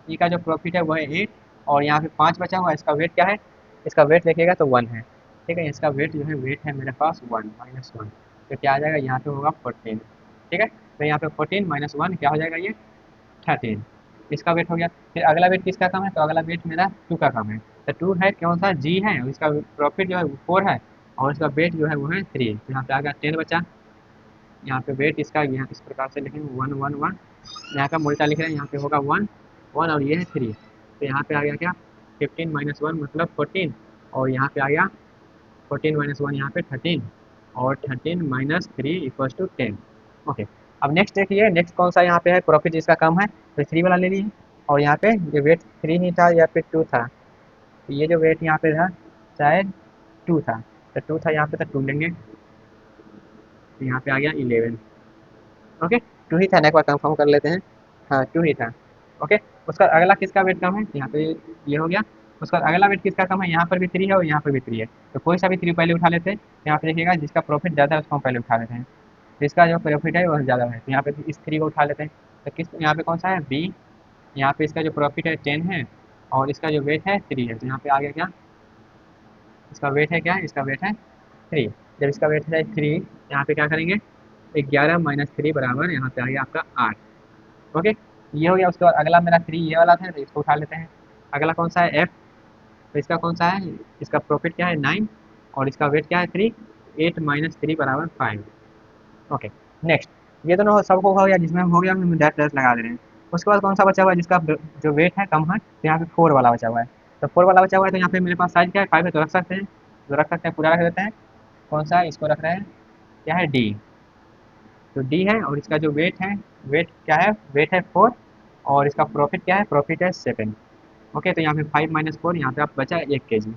ई का जो प्रॉफिट है वो है 8 और यहाँ पे 5 बचा हुआ है। इसका वेट क्या है, इसका वेट देखिएगा तो 1 है। ठीक है, इसका वेट जो है वेट है मेरे पास 1 -1, तो क्या आ जाएगा यहाँ पे होगा 14। ठीक है, तो यहाँ पे 14 -1 क्या हो जाएगा, ये 13। इसका वेट हो गया। फिर अगला वेट किसका कम है, तो अगला वेट मेरा 2 का कम है। तो 2 है कौन सा, जी है, और इसका प्रॉफिट जो है वो 4 है और इसका वेट जो है वो है 3। तो यहाँ पे आ गया 10 बचा। यहाँ पे वेट इसका यहाँ इस प्रकार से लिखेंगे 1 1 1, यहाँ का मोल्टा लिख रहे हैं, यहाँ पे होगा 1 1 और ये है 3। तो यहाँ पे आ गया क्या 15 -1 मतलब 14 और यहाँ पे आ गया 14 -1 यहाँ पे 13 और 13 -3 = 10। ओके, अब नेक्स्ट देखिए, नेक्स्ट कौन सा यहाँ पे है प्रॉफिट जिसका कम है, तो 3 वाला ले लीजिए। और यहाँ पे ये वेट 3 ही था या फिर 2 था, तो ये जो वेट यहाँ पे था शायद 2 था, तो 2 था यहाँ पे, तो 2 लेंगे। तो यहाँ पे आ गया 11। ओके, 2 ही था ना, एक बार कंफर्म कर लेते हैं। हाँ 2 ही था। ओके, उसका अगला किसका वेट कम है, तो यहाँ पे ये हो गया। उसका अगला वेट किसका कम है, यहाँ पर भी 3 है और यहाँ पर भी 3 है, तो कोई सा भी 3 पहले उठा लेते हैं। यहाँ पे देखिएगा जिसका प्रॉफिट ज़्यादा है उसको हम पहले उठा लेते हैं, जिसका जो प्रॉफिट है वो ज़्यादा है, तो यहाँ पे इस 3 को उठा लेते हैं। तो किस यहाँ पे कौन सा है, बी। यहाँ पे इसका जो प्रॉफिट है 10 है और इसका जो वेट है 3 है, तो यहाँ पे आ गया क्या, इसका वेट है क्या, इसका वेट है 3। जब इसका वेट है 3, यहाँ पे क्या करेंगे 11 -3 बराबर यहाँ पे आ गया आपका 8। ओके, ये हो गया। उसके बाद अगला मेरा 3 ये वाला था, तो इसको उठा लेते हैं। अगला कौन सा है, एफ। तो इसका कौन सा है, इसका प्रॉफिट क्या है 9 और इसका वेट क्या है 3, 8 -3 बराबर 5। ओके, नेक्स्ट ये दोनों सबको हो गया, जिसमें हो गया हम डैश डैश लगा दे रहे हैं। उसके बाद कौन सा बचा हुआ है जिसका जो वेट है कम है, तो यहाँ पे 4 वाला बचा हुआ है। तो 4 वाला बचा हुआ है, तो यहाँ पे मेरे पास साइज क्या है 5 है, तो रख सकते हैं, तो रख सकते हैं, पूरा रख देते हैं। कौन सा है, इसको रख रहे हैं, क्या है डी। तो डी है और इसका जो वेट है, वेट क्या है, वेट है 4 और इसका प्रॉफिट क्या है, प्रॉफिट है 7। ओके, तो यहाँ पे 5 -4 यहाँ पे आप बचा 1 kg,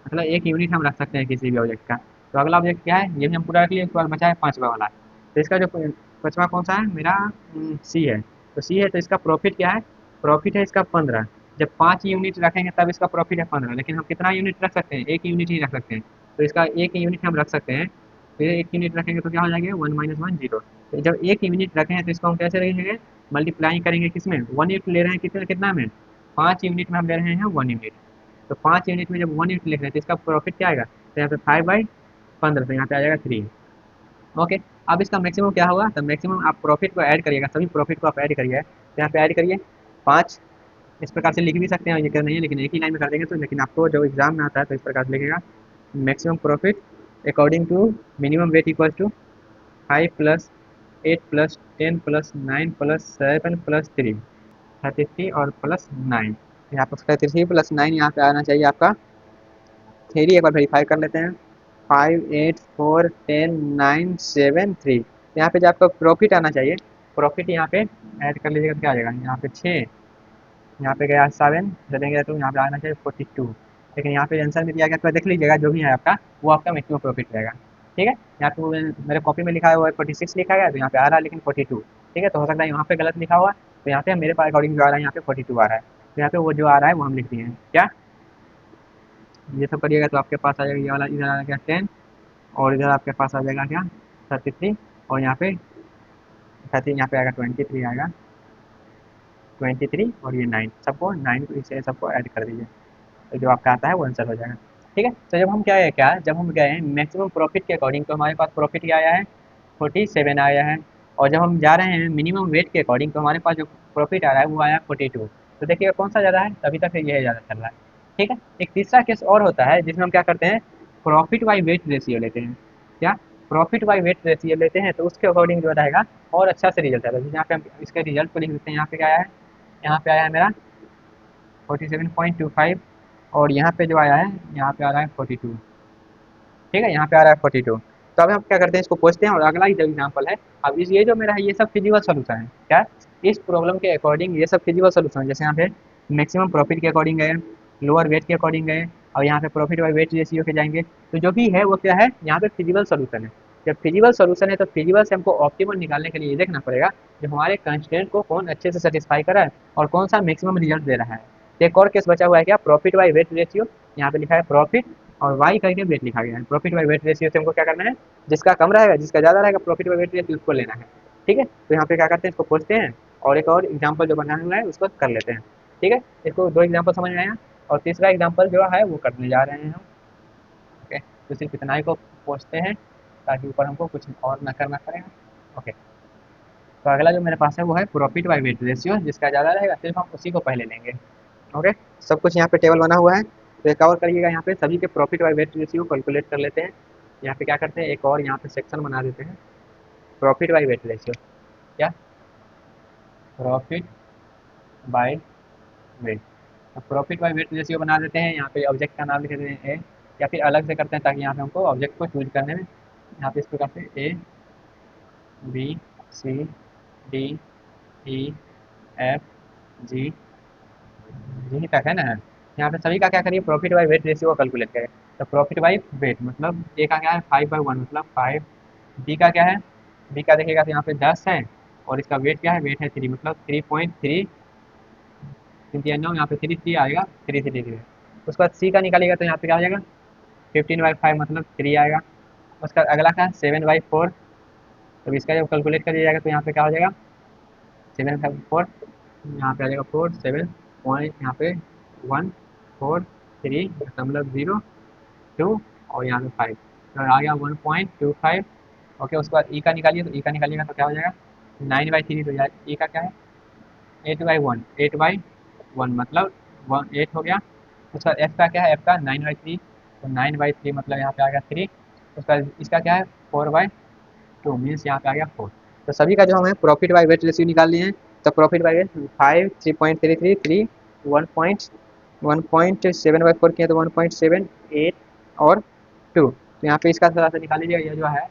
मतलब 1 यूनिट हम रख सकते हैं किसी भी ऑब्जेक्ट का। तो अगला ऑब्जेक्ट क्या है, ये भी हम पूरा रख लिए। उसके बाद बचा है 5वां वाला, तो इसका जो 5वां कौन सा है मेरा, सी है। तो सी है, तो इसका प्रॉफिट क्या है, प्रॉफिट है इसका 15। जब 5 यूनिट रखेंगे तब इसका प्रॉफिट है 15, लेकिन हम कितना यूनिट रख सकते हैं, 1 यूनिट ही रख सकते हैं। तो इसका 1 यूनिट हम रख सकते हैं। तो ये 1 यूनिट रखेंगे तो क्या हो जाएगा 1 -1 0। तो जब 1 यूनिट रखे हैं तो इसको हम कैसे रखेंगे, मल्टीप्लाई करेंगे किसमें, 1 यूनिट ले रहे हैं कितना कितना में, 5 यूनिट में हम ले रहे हैं 1 यूनिट। तो 5 यूनिट में जब 1 यूनिट लिख रहे हैं तो इसका प्रॉफिट क्या आएगा, तो यहाँ पे 5/15, तो यहाँ पे आ जाएगा 3। ओके, अब इसका मैक्सिमम क्या होगा, तो मैक्सिमम आप प्रॉफिट को ऐड करिएगा, सभी प्रॉफिट को आप ऐड करिए, तो यहाँ पे ऐड करिए 5। इस प्रकार से लिख भी सकते हैं, ये कर नहीं है, लेकिन एक ही लाइन में कर देंगे तो, लेकिन आपको जो एग्जाम में आता है तो इस प्रकार से लिखेगा maximum profit according to minimum weight equal to 5 plus 8 plus 10 plus 9 plus 7 plus 3, 33 और प्लस 9। यहाँ पर 33 प्लस 9 यहाँ पे आना चाहिए आपका 3। एक बार वेरीफाई कर लेते हैं। 5 8 4 10 9 7 3। यहाँ पे जो आपका प्रॉफिट आना चाहिए, प्रॉफिट यहाँ पे ऐड कर लीजिएगा तो क्या आ जाएगा, यहाँ पे 6, यहाँ पे गया 7 चलेंगे तो यहाँ पे आना चाहिए 42। लेकिन यहाँ पे आंसर में दिया गया तो देख लीजिएगा, जो भी है आपका वो आपका मैक्सिमम प्रॉफिट रहेगा। ठीक है, यहाँ पे मेरे कॉपी में लिखा है वो 46 लिखा गया, तो यहाँ पे आ रहा है लेकिन 42। ठीक है, तो हो सकता है यहाँ पे गलत लिखा हुआ, तो यहाँ पे मेरे पास अकॉर्डिंग जो आ रहा है यहाँ पे 42 आ रहा है, तो यहाँ पे वो जो आ रहा है वो हम लिख दिए हैं। क्या ये सब करिएगा तो आपके पास आ जाएगा ये वाला, इधर आ गया 10 और इधर आपके पास आ जाएगा क्या 33, और यहाँ पे 13, यहाँ पे आएगा 23 आएगा 23 और ये 9, सबको 9 को इसे सबको ऐड कर दीजिए, तो जो आपका आता है वो आंसर हो जाएगा। ठीक है, तो जब हम क्या है क्या जब हम गए हैं मैक्सिमम प्रॉफिट के अकॉर्डिंग, तो हमारे पास प्रॉफिट क्या आया है 47 आया है। और जब हम जा रहे हैं मिनिमम वेट के अकॉर्डिंग, तो हमारे पास जो प्रॉफिट आ रहा है वो आया 42। तो देखिएगा कौन सा ज़्यादा है, तभी तक यह ज़्यादा चल रहा है। ठीक है, एक तीसरा केस और होता है जिसमें हम क्या करते हैं, प्रॉफिट बाई वेट रेशियो लेते हैं। क्या प्रॉफिट बाई वेट रेशियो लेते हैं, तो उसके अकॉर्डिंग जो रहेगा और अच्छा से रिजल्ट आता है। जैसे यहाँ पे हम इसके रिजल्ट को लिख देते हैं, यहाँ पे क्या आया है, यहाँ पे आया है मेरा 47.25, और यहाँ पे जो आया है यहाँ पे आ रहा है 42। ठीक है, यहाँ पे आ रहा है 42। तो अब हम क्या करते हैं, इसको पूछते हैं, और अगला ही जो एग्जाम्पल है, अब इस ये जो मेरा है ये सब फिजिबल सोल्यूशन है। क्या इस प्रॉब्लम के अकॉर्डिंग ये सब फिजिबल सोल्यूशन है। जैसे यहाँ पे मैक्सिमम प्रॉफिट के अकॉर्डिंग गए, लोअर वेट के अकॉर्डिंग गए, और यहाँ पे प्रॉफिट बाई वेट रेशियो के जाएंगे, तो जो भी है वो क्या है, यहाँ पे फिजिबल सोल्यूशन है। जब फिजिबल सोल्यूशन है तो फिजिबल से हमको ऑप्टिमल निकालने के लिए ये देखना पड़ेगा जो हमारे कंस्टेंट को कौन अच्छे से सेटिस्फाई कर रहा है और कौन सा मैक्सिमम रिजल्ट दे रहा है। तो एक और केस बचा हुआ है क्या, प्रॉफिट बाई वेट रेशियो। यहाँ पे लिखा है प्रॉफिट और वाई करके वेट लिखा गया है। प्रॉफिट बाई वेट रेशियो से हमको क्या करना है, जिसका कम रहेगा जिसका ज़्यादा रहेगा प्रॉफिट बाई वेट रेशियो उसको लेना है। ठीक है, तो यहाँ पे क्या करते हैं, इसको पूछते हैं, और एक और एग्जाम्पल जो बनाया हुआ है उसको कर लेते हैं। ठीक है, इसको दो एग्जाम्पल समझ में आया, और तीसरा एग्जाम्पल जो है वो करने जा रहे हैं हम। ओके, तो सिर्फ इतना ही को पूछते हैं ताकि ऊपर हमको कुछ और ना करना पड़ेगा। ओके, तो अगला जो मेरे पास है वो है प्रॉफिट बाई वेट रेशियो, जिसका ज़्यादा रहेगा सिर्फ हम उसी को पहले लेंगे। ओके, सब कुछ यहाँ पे टेबल बना हुआ है, तो एक और करिएगा, यहाँ पे सभी के profit by weight ratio calculate कर लेते हैं। यहाँ पे क्या करते हैं, एक और यहाँ पे सेक्शन बना देते हैं, प्रॉफिट बाई वेट रेशियो। क्या प्रॉफिट बाय वेट, अब प्रॉफिट बाय वेट रेशियो बना देते हैं। यहाँ पे ऑब्जेक्ट का नाम लिख देते हैं ए, या फिर अलग से करते हैं ताकि यहाँ पे हमको ऑब्जेक्ट को चूज करने में, यहाँ पे इस प्रकार से A B C D E F G G तक है ना। यहाँ पे सभी का क्या करिए, प्रॉफिट बाई वेट रेशियो को कैलकुलेट करें। तो प्रॉफिट बाई वेट मतलब ए का क्या है 5/1 मतलब 5, बी का क्या है, बी का देखिएगा तो यहाँ पे 10 है, और इसका वेट क्या है, वेट है 3 मतलब 3.3, 3 यहाँ पे 3 आएगा, 3 उसके बाद सी का निकालिएगा तो यहाँ पे क्या आ जाएगा 15/5 मतलब 3 आएगा। उसका अगला क्या है 7/4, तो इसका जब कैलकुलेट करिएगा तो यहाँ पे क्या हो जाएगा 7/4, यहाँ पे आ जाएगा 4 7 यहाँ पे 1 4 3.02 और यहाँ पे 5, तो आ गया 1.25। ओके, उसके बाद ई का निकालिए, तो ई का निकालिएगा तो क्या हो जाएगा 9/3, तो यार ई का क्या है 8/1, 8/1 मतलब 8 हो गया। उसका एफ का क्या है, एफ का 9/3, तो 9/3 मतलब यहाँ पे आ गया 3। उसका इसका क्या है 4/2 मीन्स यहाँ पे आ गया 4। तो सभी का जो हमें प्रॉफिट बाई वेट रेशियो निकाल लिए हैं, तो प्रॉफिट बाई वेट 5 3.33 3 1.7/4 किया तो 1.78 और 2, तो यहाँ पे इसका थोड़ा सा निकाल लीजिएगा, ये जो है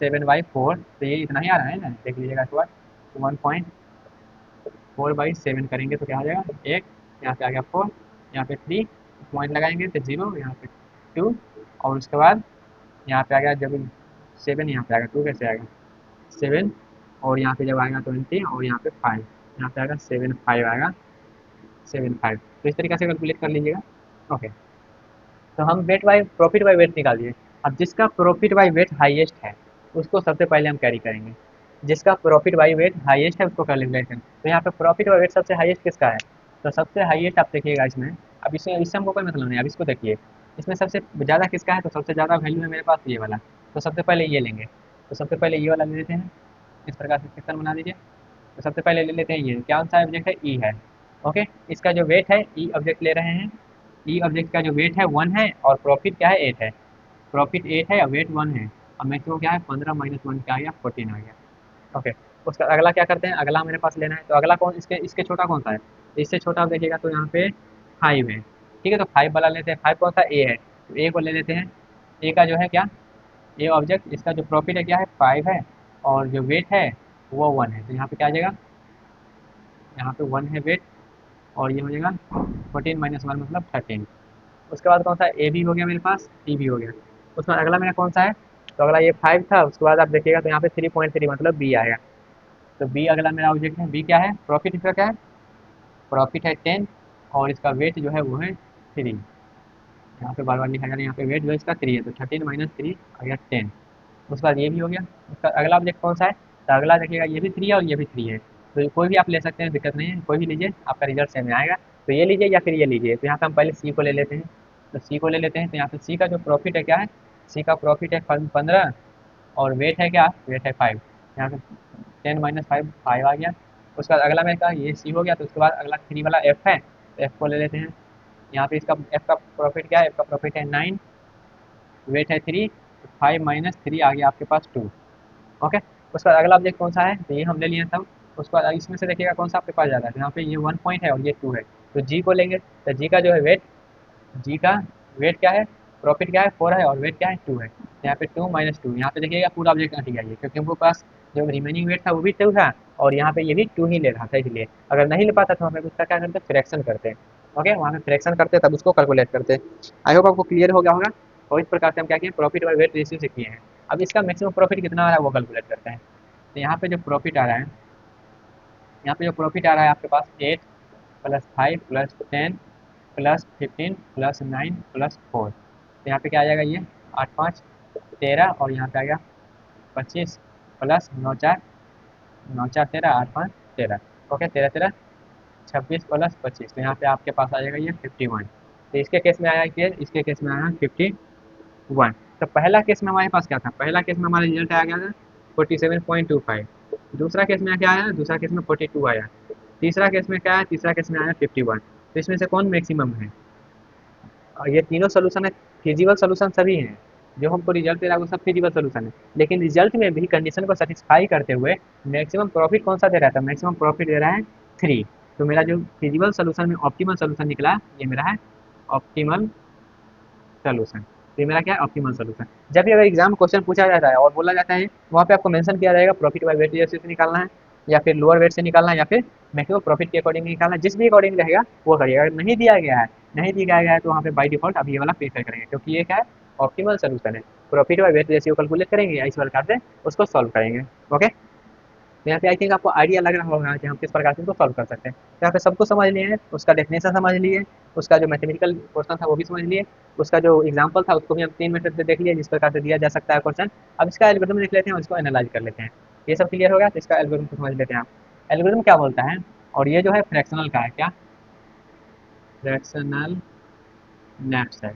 7/4, तो ये इतना ही आ रहा है ना, देख लीजिएगा एक बार 1.4/7 करेंगे तो क्या आ जाएगा एक, यहाँ पे आ गया 4, यहाँ पे 3 पॉइंट लगाएंगे तो 0, यहाँ पे 2, और उसके बाद यहाँ पे आ गया जब 7, यहाँ पे आएगा 2 कैसे आएगा 7, और यहाँ पे जब आएगा 20 और यहाँ पे 5, यहाँ पे आएगा 7/5 आएगा 7/5। तो इस तरीके से कैलकुलेट कर लीजिएगा। ओके, तो हम weight by profit by wait निकाल दिए। अब जिसका प्रॉफिट बाई वेट हाईएस्ट है उसको सबसे पहले हम कैरी करेंगे, जिसका प्रॉफिट बाई वेट हाईएस्ट है उसको कैलकुलेट करेंगे। तो यहाँ पे प्रॉफिट बाई वेट सबसे हाईएस्ट किसका है, तो सबसे हाईएस्ट आप देखिएगा इसमें, अब इससे हमको कोई मतलब नहीं, अब इसको देखिए इसमें सबसे ज़्यादा किसका है, तो सबसे ज़्यादा वैल्यू है मेरे पास ये वाला, तो सबसे पहले ये लेंगे। तो सबसे पहले ये वाला ले लेते हैं, इस प्रकार से सेक्शन बना दीजिए। तो सबसे पहले ले लेते हैं ये क्या सा ऑब्जेक्ट है, ई है। ओके, इसका जो वेट है ई ऑब्जेक्ट ले रहे हैं, ई ऑब्जेक्ट का जो वेट है 1 है और प्रॉफिट क्या है 8 है। प्रॉफिट 8 है, वेट 1 है, अब मैक्सिमम क्या है 15 माइनस 1 क्या आ गया 14 आ गया। ओके, उसका अगला क्या करते हैं, अगला मेरे पास लेना है, तो अगला कौन, इसके इसके छोटा कौन सा है, इससे छोटा आप देखिएगा तो यहाँ पे 5 है। ठीक है, तो 5 वाला लेते हैं, 5 कौन सा, ए है, तो ए को ले लेते हैं। ए का जो है क्या, ए ऑब्जेक्ट, इसका जो प्रॉफिट है क्या है 5 है, और जो वेट है वो 1 है, तो यहाँ पे क्या आ जाएगा, यहाँ पे 1 है वेट, और ये हो जाएगा 14 माइनस 1 मतलब 13। उसके बाद कौन सा, ए भी हो गया मेरे पास, टी भी हो गया। उसके बाद अगला मेरा कौन सा है, तो अगला ये 5 था, उसके बाद आप देखिएगा तो यहाँ पे 3.3 मतलब बी आएगा। तो बी अगला मेरा ऑब्जेक्ट है, बी क्या है, प्रॉफिट इसका क्या है, प्रॉफिट है 10, और इसका वेट जो है वो है 3। यहाँ पे बार बार लिखा जा रहा है, यहाँ पे वेट जो है इसका 3 है, तो 13 माइनस 3 आ गया 10। उसके बाद ये भी हो गया। उसका अगला ऑब्जेक्ट कौन सा है, तो अगला देखिएगा ये भी 3 है और ये भी 3 है, तो कोई भी आप ले सकते हैं, दिक्कत नहीं है, कोई भी लीजिए, आपका रिजल्ट सेम आएगा। तो ये लीजिए या फिर ये लीजिए, तो यहाँ पे हम पहले सी को ले लेते हैं। तो सी को ले लेते हैं, तो यहाँ पे सी का जो प्रॉफिट है क्या है, सी का प्रॉफिट है 15, और वेट है क्या, वेट है 5। यहाँ पे 10 माइनस 5 5 आ गया। उसका बाद अगला मेरे का ये सी हो गया, तो उसके बाद अगला 3 वाला एफ है, तो एफ को ले लेते हैं। यहाँ पे इसका एफ का प्रॉफिट क्या है, एफ का प्रॉफिट है 9, वेट है 3, 5 माइनस 3 आ गया आपके पास 2। ओके, उसके बाद अगला ऑब्जेक्ट कौन सा है, तो ये हम ले लिए सब। उसके बाद इसमें से देखिएगा कौन सा आपके पास ज़्यादा है, तो यहाँ पे ये 1 पॉइंट है और ये 2 है, तो जी को लेंगे। तो जी का जो है वेट, जी का वेट क्या है, प्रॉफिट क्या है 4 है, और वेट क्या है 2 है, तो यहाँ पे 2 माइनस 2, यहाँ पे देखिएगा पूरा ऑब्जेक्ट हट गया ये, क्योंकि हमको पास जो रिमेनिंग वेट था वो भी 2 था, और यहाँ पे ये भी 2 ही ले रहा था, इसलिए अगर नहीं ले पाता तो हमें उसका क्या करते, फ्रैक्शन करते हैं। ओके, वहाँ पे फ्रैक्शन करते तब उसको कैलकुलेट करते। आई होप आपको क्लियर हो गया होगा। और इस प्रकार से हम क्या किए, प्रॉफिट और वेट रेशियो से किए हैं। अब इसका मैक्सिमम प्रॉफिट कितना आ रहा है वो कैलकुलेट करते हैं। तो यहाँ पे जो प्रॉफिट आ रहा है, यहाँ पे जो प्रॉफिट आ रहा है आपके पास 8 plus 5 plus 10 plus 15 plus 9 plus 4, तो यहाँ पे क्या आ जाएगा, ये 8 5 13, और यहाँ पे आ गया 25 प्लस 9 4, 9 4 13, 8 5 13। ओके, 13 13 26 प्लस 25, तो यहाँ पे आपके पास आ जाएगा ये 51। तो इसके केस में आया कि, इसके केस में आया 51। तो पहला केस में हमारे पास क्या था, पहला केस में हमारा रिजल्ट आ गया था 47.25। दूसरा केस में क्या आया, दूसरा केस में 42 आया। तीसरा केस में क्या है, तीसरा केस में आया 51। तो इसमें से कौन मैक्सिमम है, और ये तीनों सोल्यूशन है, फिजिबल सोल्यूशन सभी हैं, जो हमको रिजल्ट दे रहा है वो सब फिजिबल सोल्यूशन है, लेकिन रिजल्ट में भी कंडीशन को सेटिस्फाई करते हुए मैक्सिमम प्रॉफिट कौन सा दे रहा था, मैक्सिमम प्रॉफिट दे रहा है 3। तो मेरा जो फिजिबल सोल्यूशन में ऑप्टिमल सोल्यूशन निकला, ये मेरा है ऑप्टिमल सोल्यूशन। तो ये मेरा क्या है, ऑप्टिमल सोल्यूशन। जब भी अगर एग्जाम क्वेश्चन पूछा जाता है और बोला जाता है, वहाँ पे आपको मेंशन किया जाएगा प्रॉफिट बाय वेट रेशियो से निकालना है, या फिर लोअर वेट से निकालना है, या फिर मैक्सिमम प्रॉफिट के अकॉर्डिंग निकालना है, जिस भी अकॉर्डिंग रहेगा वो करिएगा। अगर नहीं दिया गया है, नहीं दिया गया है, तो वहाँ पे बाई डिफॉल्ट आप ये वाला प्रेफर करेंगे, क्योंकि ये क्या है, ऑप्टिमल सोल्यूशन है। Profit by weight ratio calculate करेंगे या इस प्रकार से उसको सॉल्व करेंगे। ओके, तो यहाँ पे आई थिंक आपको आइडिया लग रहा होगा कि हम किस प्रकार से इसको सॉल्व कर सकते हैं। तो यहाँ पे सबको समझ लिए, उसका डेफिनेशन समझ लिए, उसका जो मैथमेटिकल क्वेश्चन था वो भी समझ लिए, उसका जो एग्जाम्पल था उसको भी हम 3 मिनट से देख लिए, जिस प्रकार से दिया जा सकता है क्वेश्चन। अब इसका एल्गोरिथम देख लेते हैं और इसको एनालाइज कर लेते हैं। ये सब क्लियर हो गया, तो इसका एल्गोरिथम को समझ लेते हैं आप। एल्गोरिथम क्या बोलता है, और ये जो है फ्रैक्शनल का है, क्या, फ्रैक्शनल नैपसैक।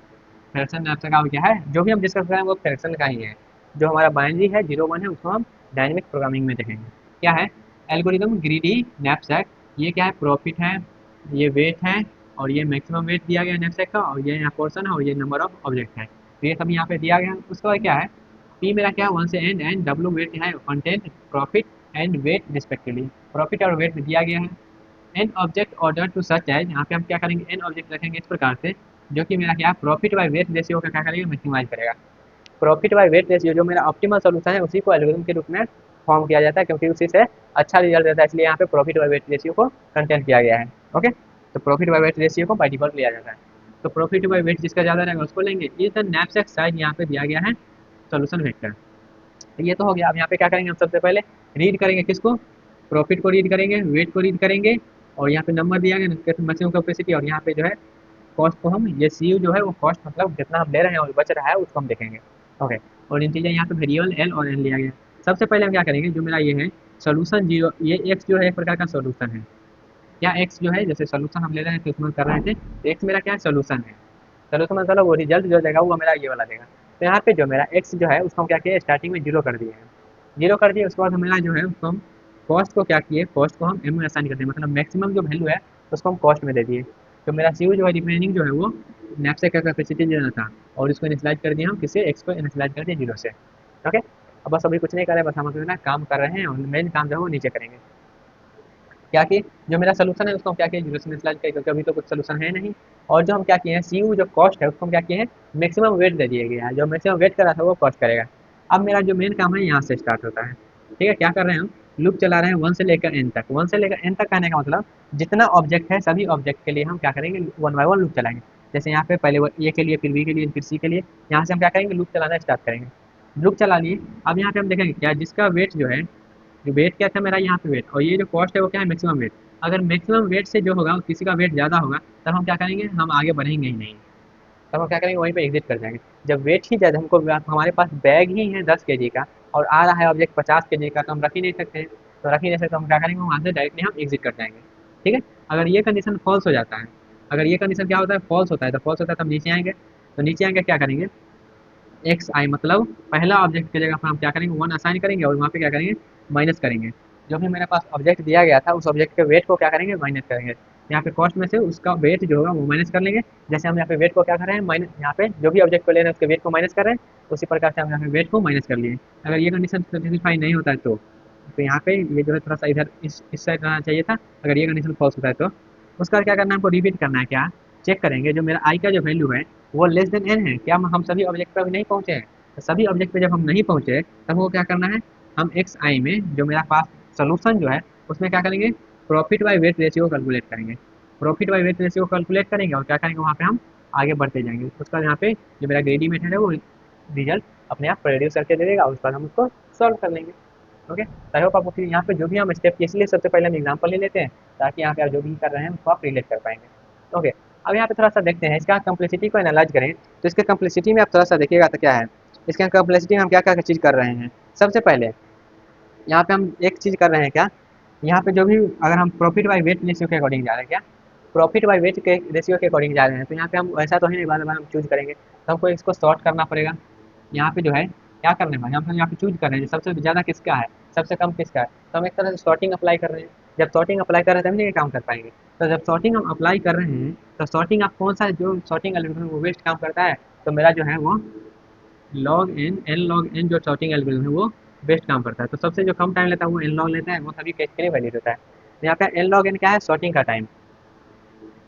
फ्रैक्शन नैपसैक का क्या है, जो भी हम डिस्कस करें वो फ्रैक्शन का ही है। जो हमारा बाइनरी है 0 1 है, उसको हम डायनेमिक प्रोग्रामिंग में देखेंगे। क्या है, एल्गोरिदम ग्रीडी नैपसैक। ये क्या है, प्रॉफिट है, ये वेट है, और ये मैक्सिमम वेट दिया गया नैपसैक का, और ये यहाँ पोर्सन है, और ये नंबर ऑफ ऑब्जेक्ट है, तो ये सब यहाँ पे दिया गया। उसके बाद क्या है, पी मेरा क्या है 1 से एंड, एंड डब्ल्यू वेट है, content profit and weight respectively. Profit और वेट दिया गया है। N object order to such है, यहाँ पे हम क्या करेंगे, एन ऑब्जेक्ट रखेंगे इस प्रकार से, जो कि मेरा क्या प्रॉफिट बाय वेट रेशियो का क्या करेगा, मैक्सिमाइज करेगा। प्रॉफिट बाय वेट रेशियो जो मेरा ऑप्टिमल सोल्यूशन है, उसी को एल्गोरिथम के रूप में फॉर्म किया जाता है, क्योंकि उसी से अच्छा रिजल्ट देता है, इसलिए यहाँ पे प्रॉफिट बाय वेट रेशियो को कंटेंट किया गया है। ओके, तो प्रॉफिट बाय वेट रेशियो को बाय डिफॉल्ट लिया जाता है। तो प्रॉफिट बाय वेट जिसका ज़्यादा रहेगा उसको लेंगे। ये द नैपसैक साइज यहाँ पे दिया गया है सोल्यूशन वेक्टर। तो ये तो हो गया। अब यहाँ पे क्या करेंगे, हम सबसे पहले रीड करेंगे किसको, प्रॉफिट को रीड करेंगे, वेट को रीड करेंगे, और यहाँ पे नंबर दिया गया मैक्सिमम कैपेसिटी, और यहाँ पे जो है कॉस्ट को हम, ये सी यू जो है वो कॉस्ट मतलब जितना हम ले रहे हैं और बच रहा है उसको हम देखेंगे। ओके, और इन चीज़ें यहाँ पे वेरिएबल एल और एन लिया गया। सबसे पहले हम क्या करेंगे, जो मेरा ये है सोल्यूशन जीरो, ये एक्स जो है एक प्रकार का सोल्यूशन है। क्या एक्स जो है, जैसे सोल्यूशन हम ले रहे हैं तो उसमें कर रहे थे, तो एक्स मेरा क्या है, सोल्यूशन है। सोल्यूशन मतलब वो रिजल्ट जो देगा वो मेरा ये वाला देगा। तो यहाँ पे जो मेरा एक्स जो है उसको हम क्या किए, स्टार्टिंग में जीरो कर दिए हैं, जीरो कर दिए। उसके बाद हमारा जो है उसको हम कॉस्ट को क्या किए, कॉस्ट को हम एम में असाइन कर दिए, मतलब मैक्सिमम जो वैल्यू है उसको हम कॉस्ट में दे दिए। तो मेरा सी यू जो है रिमेनिंग जो है वो नैपसैक का कैपेसिटी देना था और इसको इनिशियलाइज कर दिया हम किससे, एक्स को इनिशियलाइज कर दिया 0 से। ओके, अब बस अभी कुछ नहीं कर रहे, बस हम अपना काम कर रहे हैं और मेन काम जो है वो नीचे करेंगे। क्या कि जो मेरा सोल्यूशन है उसको हम क्या किए, 0 से इनिशियलाइज किए क्योंकि अभी तो कुछ सोल्यूशन है नहीं। और जो हम क्या किए हैं, सी यू जो कॉस्ट है उसको हम क्या किए हैं, मैक्सिमम वेट दे दिए गया है, जो मैक्सिमम वेट कर रहा था वो कॉस्ट करेगा। अब मेरा जो मेन काम है यहाँ से स्टार्ट होता है। ठीक है, क्या कर रहे हैं हम, लूप चला रहे हैं 1 से लेकर n तक। 1 से लेकर n तक कहने का मतलब जितना ऑब्जेक्ट है सभी ऑब्जेक्ट के लिए हम क्या करेंगे, 1 बाय 1 लूप चलाएंगे। जैसे यहाँ पे पहले ए के लिए, फिर बी के लिए, फिर सी के लिए, यहाँ से हम क्या करेंगे, लूप चलाना स्टार्ट करेंगे। लूप चला लिए। अब यहाँ पे हम देखेंगे क्या, जिसका वेट जो है, जो वेट क्या था मेरा यहाँ पे वेट, और ये जो कॉस्ट है वो क्या है, मैक्सिमम वेट। अगर मैक्सिमम वेट से जो होगा किसी का वेट ज़्यादा होगा तब हम क्या करेंगे, हम आगे बढ़ेंगे ही नहीं, तब हम क्या करेंगे, वहीं पे एग्जिट कर जाएंगे। जब वेट ही ज़्यादा, हमको हमारे पास बैग ही है 10 kg का और आ रहा है ऑब्जेक्ट 50 kg का, तो हम रख ही नहीं सकते हैं। तो रख ही नहीं सकते, तो हम क्या करेंगे, वहाँ से डायरेक्टली हम एग्जिट कर जाएंगे। ठीक है, अगर ये कंडीशन फॉल्स हो जाता है, अगर ये कंडीशन क्या होता है, फॉल्स होता है, तो फॉल्स होता है तो हम नीचे आएंगे। तो नीचे आएंगे क्या करेंगे, एक्स आई मतलब पहला ऑब्जेक्ट की जगह पर हम क्या करेंगे, 1 असाइन करेंगे और वहाँ पे क्या करेंगे, माइनस करेंगे। जो भी मेरे पास ऑब्जेक्ट दिया गया था उस ऑब्जेक्ट के वेट को क्या करेंगे, माइनस करेंगे। यहाँ पे कॉस्ट में से उसका वेट जो होगा वो माइनस कर लेंगे। जैसे हम यहाँ पे वेट को क्या कर रहे हैं, माइनस, यहाँ पे जो भी ऑब्जेक्ट को ले रहे हैं उसके वेट को माइनस कर रहे हैं, उसी प्रकार से हम यहाँ पे वेट को माइनस कर लिए। अगर ये कंडीशन सेटिस्फाई नहीं होता है तो यहाँ पे ये जो है थोड़ा सा इधर इस साइड रहना चाहिए था। अगर ये कंडीशन फॉल्स होता है तो उसका क्या करना है, हमको रिपीट करना है। क्या चेक करेंगे, जो मेरा आई का जो वैल्यू है वो लेस देन एन है क्या, हम सभी ऑब्जेक्ट पर अभी नहीं पहुंचे हैं। तो सभी ऑब्जेक्ट पे जब हम नहीं पहुंचे तब वो क्या करना है, हम एक्स आई में जो मेरा पास सोल्यूशन जो है उसमें क्या करेंगे, profit by weight ratio calculate करेंगे। Profit by weight ratio calculate करेंगे और क्या करेंगे, वहाँ पे हम आगे बढ़ते जाएंगे। उसका यहाँ पे जो मेरा ग्रेडी मेथड है वो रिजल्ट अपने आप प्रोड्यूस करके दे देगा, उसके बाद हम उसको सॉल्व कर लेंगे। ओके, आई होप आपको फिर यहाँ पे जो भी हम स्टेप, इसलिए सबसे पहले हम एग्जाम्पल ले लेते हैं ताकि यहाँ पे आप जो भी कर रहे हैं उसको आप रिलेट कर पाएंगे। ओके, अब यहाँ पे थोड़ा सा देखते हैं इसका कम्प्लेक्सिटी को एनालाइज करें। तो इसके कम्प्लेक्सिटी में आप थोड़ा सा देखिएगा तो क्या है, इसके कम्प्लेक्सिटी में हम क्या क्या चीज़ कर रहे हैं। सबसे पहले यहाँ पे हम एक चीज़ कर रहे हैं क्या, यहाँ पे जो भी अगर हम प्रॉफिट बाई वेट रेशियो के अकॉर्डिंग जा रहे हैं क्या, प्रॉफिट बाई वेट के रेशियो के अकॉर्डिंग जा रहे हैं, तो यहाँ पे हम ऐसा तो है नहीं बार बार हम चूज करेंगे, तो हमको इसको सॉर्ट करना पड़ेगा। यहाँ पे जो है क्या करने भाई, हम यहाँ पे चूज कर रहे हैं सबसे ज़्यादा किसका है, सबसे कम किसका है, तो हम एक तरह से सॉर्टिंग अप्लाई कर रहे हैं। जब सॉर्टिंग अप्लाई कर रहे हैं तभी ये काम कर पाएंगे। तो जब सॉर्टिंग हम अप्लाई कर रहे हैं तो सॉर्टिंग आप कौन सा, जो सॉर्टिंग एल्गोरिथम वो बेस्ट काम करता है, तो मेरा जो है वो लॉग एन लॉग एन जो सॉर्टिंग एल्गोरिथम है वो बेस्ट काम करता है। तो सबसे जो कम टाइम लेता है वो एन लॉग लेता है, वो सभी केस के लिए वैलिड होता है। तो यहाँ पे एन लॉग एन क्या है, सॉर्टिंग का टाइम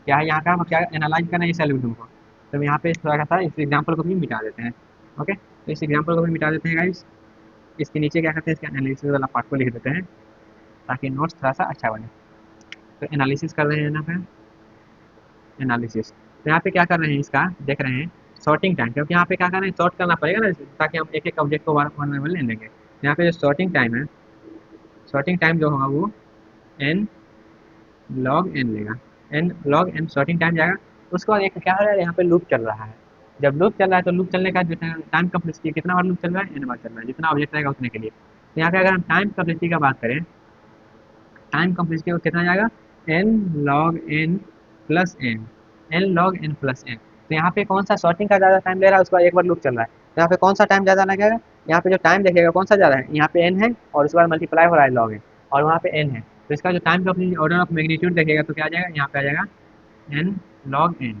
क्या है, यहाँ पे हम क्या एनालाइज कर रहे हैं इस एल्गोरिथम को। तो यहाँ पे थोड़ा सा इस एग्जाम्पल को भी मिटा देते हैं। ओके, तो इस एग्जाम्पल को भी मिटा देते हैं गाइस। इसके नीचे क्या करते हैं, इसके एनालिसिस वाला पार्ट को लिख देते हैं ताकि नोट्स थोड़ा सा अच्छा बने। तो एनालिसिस कर रहे हैं यहाँ पे, एनालिसिस। तो यहाँ पे क्या कर रहे हैं, इसका देख रहे हैं सॉर्टिंग टाइम, क्योंकि यहाँ पे क्या कर रहे हैं, सॉर्ट करना पड़ेगा ना ताकि हम एक एक ऑब्जेक्ट को वन बाय वन ले लेंगे। यहाँ पे जो सॉर्टिंग टाइम है, सॉर्टिंग टाइम जो होगा वो एन लॉग एन लेगा, n log n sorting time जाएगा। उसके बाद एक क्या हो रहा है, यहाँ पे लूप चल रहा है। जब लूप चल रहा है तो लूप चलने का जो टाइम कम्प्लेक्सिटी कितना बार लूप चल रहा है, एन बार चल रहा है, जितना ऑब्जेक्ट रहेगा उतने के लिए। तो यहाँ पे अगर हम टाइम कम्प्लेक्सिटी का बात करें, टाइम कम्प्लेक्सिटी को कितना जाएगा, n log n plus n, n log n plus n. तो यहाँ पे कौन सा सॉर्टिंग का ज़्यादा टाइम ले रहा है, उसका एक बार लूप चल रहा है, तो यहाँ पे कौन सा टाइम ज़्यादा लगेगा, यहाँ पे जो टाइम देखिएगा कौन सा ज़्यादा है, यहाँ पे एन है और उसके बाद मल्टीप्लाई हो रहा है लॉग एन, और वहाँ पे एन है। तो इसका जो टाइम का ऑर्डर ऑफ मैग्नीट्यूड देखिएगा तो क्या आ जाएगा, यहाँ पे आ जाएगा n log n.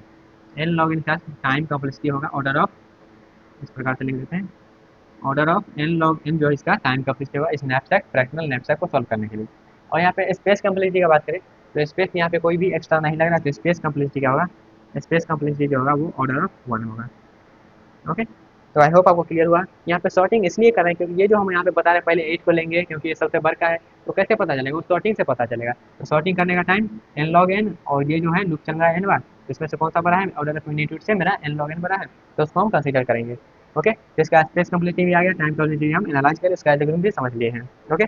N log n का टाइम कॉम्प्लेक्सिटी होगा ऑर्डर ऑफ, इस प्रकार से लिख देते हैं, order of n log n जो इसका टाइम कॉम्प्लेक्सिटी होगा इस नैपसैक फ्रैक्शनल नैपसैक को सॉल्व करने के लिए। और यहाँ पे स्पेस कॉम्प्लेक्सिटी की बात करें तो स्पेस यहाँ पे कोई भी एक्स्ट्रा नहीं लग रहा, तो स्पेस कॉम्प्लेक्सिटी क्या होगा, स्पेस कॉम्प्लेक्सिटी जो होगा वो ऑर्डर ऑफ 1 होगा। ओके, तो आई होप आपको क्लियर हुआ। यहाँ पे सॉर्टिंग इसलिए कर रहे हैं क्योंकि ये जो हम यहाँ पे बता रहे हैं पहले 8 को लेंगे क्योंकि ये सबसे बड़ा है, तो कैसे पता चलेगा, वो सॉर्टिंग से पता चलेगा। तो सॉर्टिंग करने का टाइम एन लॉग एन, और ये जो है लूप चल रहा है एन बार, तो इसमें से कौन सा बड़ा है, ऑर्डर ऑफ मैग्नीट्यूड से मेरा एन लॉग एन बड़ा है, तो उसको हम कंसीडर करेंगे। ओके, तो इसका स्पेस कम्प्लीटी भी आ गया, टाइम कम्प्लीटी हम एनालाइज करें, इसका एल्गोरिथम भी समझ लिए हैं। ओके,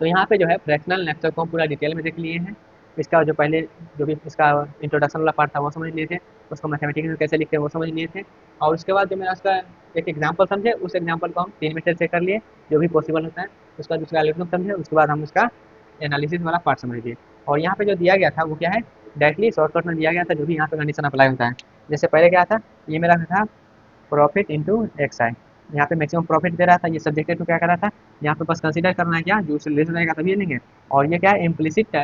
तो यहाँ पे जो है फ्रैक्शनल नेटवर्क को हम पूरा डिटेल में देख लिए हैं। इसका जो पहले जो भी इसका इंट्रोडक्शन वाला पार्ट था वो समझ लिए थे, उसको मैथमेटिक्स में कैसे लिखते हैं वो समझ लिए थे, और उसके बाद जो मेरा उसका एक एग्जांपल समझे, उस एग्जांपल को हम 3 मीटर से कर लिए जो भी पॉसिबल होता है। उसका दूसरा एल्गोरिथम समझे, उसके बाद हम उसका एनालिसिस वाला पार्ट समझ लिए। और यहाँ पे जो दिया गया था वो क्या है, डायरेक्टली शॉर्टकट में दिया गया था, जो भी यहाँ पे कंडीशन अप्लाई होता है। जैसे पहले क्या था, ये मेरा था प्रॉफिट इंटू एक्स आई, यहाँ पे मैक्सिमम प्रॉफिट दे रहा था, ये सब्जेक्टेड टू क्या कर रहा था, यहाँ पे बस कंसीडर करना है क्या, जो उससे लेस रहेगा तभी लेंगे। और ये क्या है, इम्प्लिसिट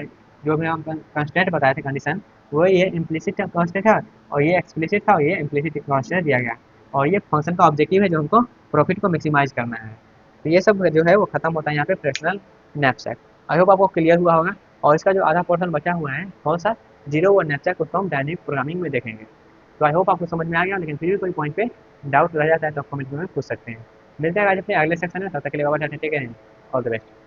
जो भी हम कंस्टेंट बताए थे कंडीशन, वही है इम्प्लिसिट कांस्टेंट था, और ये एक्सप्लिसिट था, और ये इम्प्लिसिट कांस्टेंट दिया गया। और ये फंक्शन का ऑब्जेक्टिव है जो हमको प्रॉफिट को मैक्सिमाइज करना है। तो ये सब जो है वो खत्म होता है यहाँ पे फ्रैक्शनल नैपसैक। आई होप आपको क्लियर हुआ होगा। और इसका जो आधा पोर्शन बचा हुआ है कौन सा, जीरो व नैपसैक, उसको हम डायनेमिक प्रोग्रामिंग में देखेंगे। तो आई होप आपको समझ में आ गया, लेकिन फिर भी कोई पॉइंट पे डाउट रह जाता है तो आप कमेंट में पूछ सकते हैं। मिलते हैं आज अपने अगले सेक्शन में, तब तक के लिए बाबा take care, all the best.